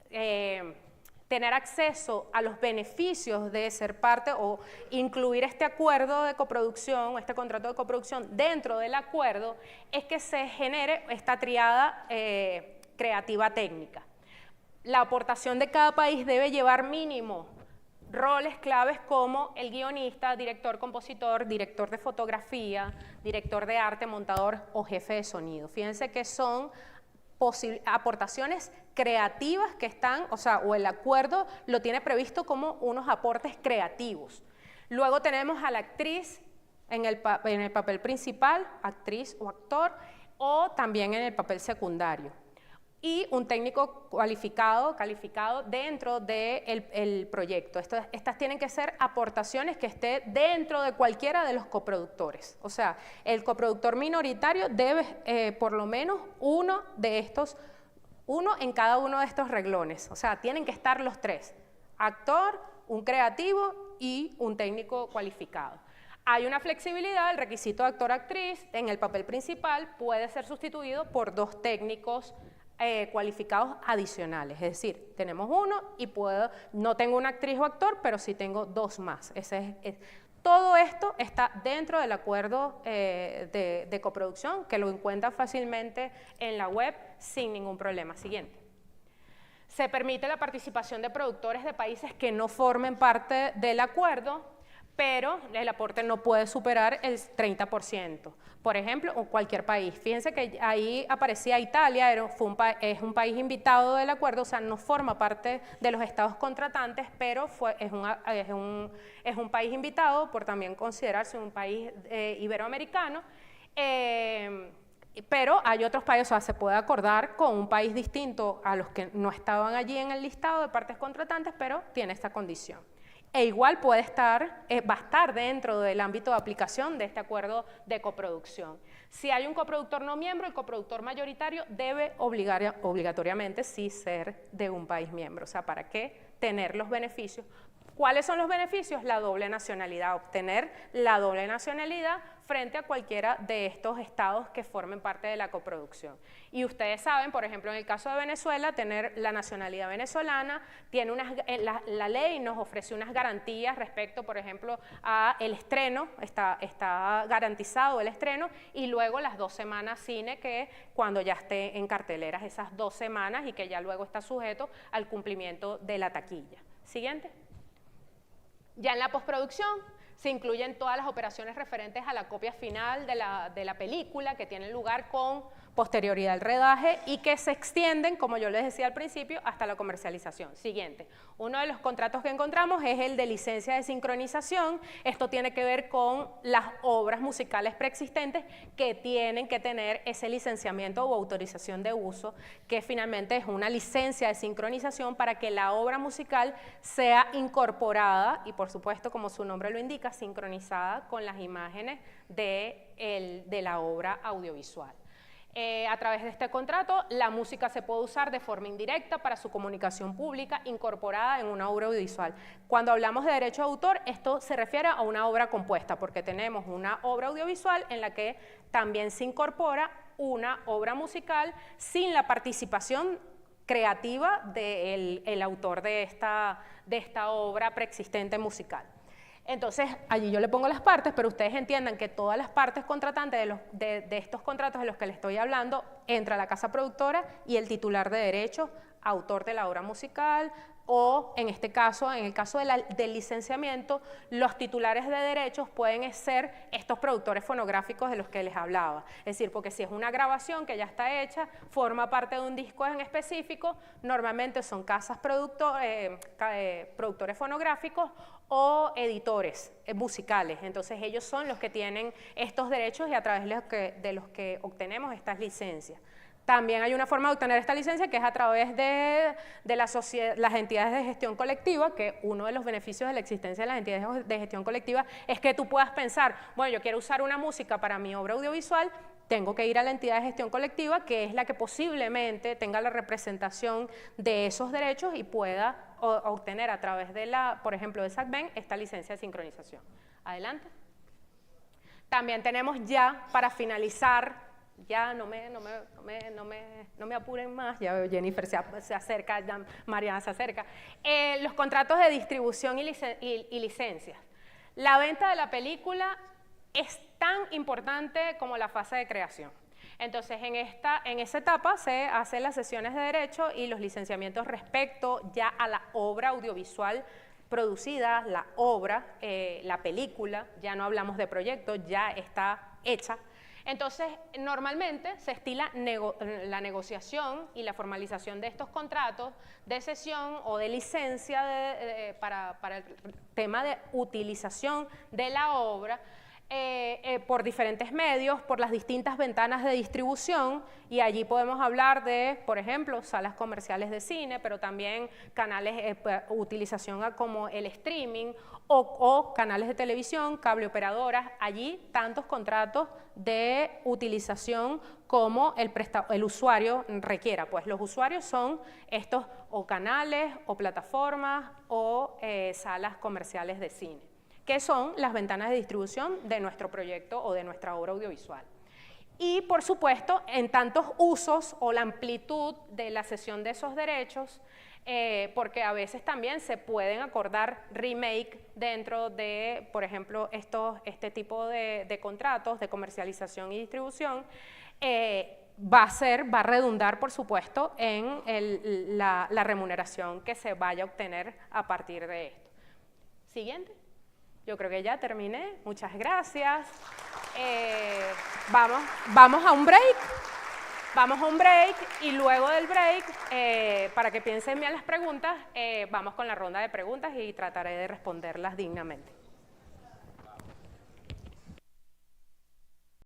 S1: tener acceso a los beneficios de ser parte o incluir este acuerdo de coproducción, este contrato de coproducción dentro del acuerdo, es que se genere esta triada creativa técnica. La aportación de cada país debe llevar mínimo roles claves como el guionista, director, compositor, director de fotografía, director de arte, montador o jefe de sonido. Fíjense que son aportaciones creativas que están, o el acuerdo lo tiene previsto como unos aportes creativos. Luego tenemos a la actriz en el papel principal, actriz o actor, o también en el papel secundario. Y un técnico calificado dentro del proyecto. Estas tienen que ser aportaciones que esté dentro de cualquiera de los coproductores. O sea, el coproductor minoritario debe por lo menos uno en cada uno de estos renglones. O sea, tienen que estar los tres: actor, un creativo y un técnico cualificado. Hay una flexibilidad, el requisito de actor-actriz en el papel principal puede ser sustituido por 2 técnicos cualificados adicionales, es decir, tenemos uno y no tengo una actriz o actor, pero sí tengo 2 más. Todo esto está dentro del acuerdo de coproducción, que lo encuentran fácilmente en la web sin ningún problema. Siguiente. Se permite la participación de productores de países que no formen parte del acuerdo, pero el aporte no puede superar el 30%. Por ejemplo, o cualquier país. Fíjense que ahí aparecía Italia, es un país invitado del acuerdo, o sea, no forma parte de los estados contratantes, pero es un país invitado por también considerarse un país iberoamericano. Pero hay otros países, o sea, se puede acordar con un país distinto a los que no estaban allí en el listado de partes contratantes, pero tiene esta condición. E igual va a estar dentro del ámbito de aplicación de este acuerdo de coproducción. Si hay un coproductor no miembro, el coproductor mayoritario debe obligatoriamente sí ser de un país miembro. O sea, ¿para qué tener los beneficios? ¿Cuáles son los beneficios? La doble nacionalidad, obtener la doble nacionalidad frente a cualquiera de estos estados que formen parte de la coproducción. Y ustedes saben, por ejemplo, en el caso de Venezuela, tener la nacionalidad venezolana, la ley nos ofrece unas garantías respecto, por ejemplo, a el estreno, está garantizado el estreno, y luego las 2 semanas cine, que cuando ya esté en carteleras esas 2 semanas y que ya luego está sujeto al cumplimiento de la taquilla. Siguiente. Ya en la postproducción se incluyen todas las operaciones referentes a la copia final de la película, que tienen lugar con posterioridad al rodaje y que se extienden, como yo les decía al principio, hasta la comercialización. Siguiente. Uno de los contratos que encontramos es el de licencia de sincronización. Esto tiene que ver con las obras musicales preexistentes que tienen que tener ese licenciamiento o autorización de uso, que finalmente es una licencia de sincronización para que la obra musical sea incorporada y, por supuesto, como su nombre lo indica, sincronizada con las imágenes de la obra audiovisual. A través de este contrato, la música se puede usar de forma indirecta para su comunicación pública incorporada en una obra audiovisual. Cuando hablamos de derecho de autor, esto se refiere a una obra compuesta, porque tenemos una obra audiovisual en la que también se incorpora una obra musical sin la participación creativa del autor de esta obra preexistente musical. Entonces, allí yo le pongo las partes, pero ustedes entiendan que todas las partes contratantes de estos contratos de los que les estoy hablando, entra la casa productora y el titular de derechos, autor de la obra musical, o en este caso, en el caso del licenciamiento, los titulares de derechos pueden ser estos productores fonográficos de los que les hablaba. Es decir, porque si es una grabación que ya está hecha, forma parte de un disco en específico, normalmente son casas productores fonográficos o editores musicales. Entonces ellos son los que tienen estos derechos y a través de los que obtenemos estas licencias. También hay una forma de obtener esta licencia que es a través de las entidades de gestión colectiva, que uno de los beneficios de la existencia de las entidades de gestión colectiva es que tú puedas pensar, bueno, yo quiero usar una música para mi obra audiovisual, tengo que ir a la entidad de gestión colectiva, que es la que posiblemente tenga la representación de esos derechos y pueda obtener a través por ejemplo, de SACBEN, esta licencia de sincronización. Adelante. También tenemos ya, para finalizar, ya no me apuren más, ya Jennifer se acerca, ya Mariana se acerca, los contratos de distribución y licencias. La venta de la película es tan importante como la fase de creación. Entonces, en esa etapa se hacen las sesiones de derecho y los licenciamientos respecto ya a la obra audiovisual producida, la obra, la película, ya no hablamos de proyecto, ya está hecha. Entonces, normalmente se estila la negociación y la formalización de estos contratos de cesión o de licencia para el tema de utilización de la obra por diferentes medios, por las distintas ventanas de distribución, y allí podemos hablar de, por ejemplo, salas comerciales de cine, pero también canales, utilización como el streaming o canales de televisión, cable operadoras, allí tantos contratos de utilización como el usuario requiera. Pues los usuarios son estos o canales o plataformas o salas comerciales de cine, que son las ventanas de distribución de nuestro proyecto o de nuestra obra audiovisual. Y, por supuesto, en tantos usos o la amplitud de la cesión de esos derechos, porque a veces también se pueden acordar remake dentro de, por ejemplo, este tipo de contratos de comercialización y distribución, va a redundar, por supuesto, en la remuneración que se vaya a obtener a partir de esto. Siguiente. Yo creo que ya terminé. Muchas gracias. Vamos a un break. Vamos a un break y luego del break, para que piensen bien las preguntas, vamos con la ronda de preguntas y trataré de responderlas dignamente.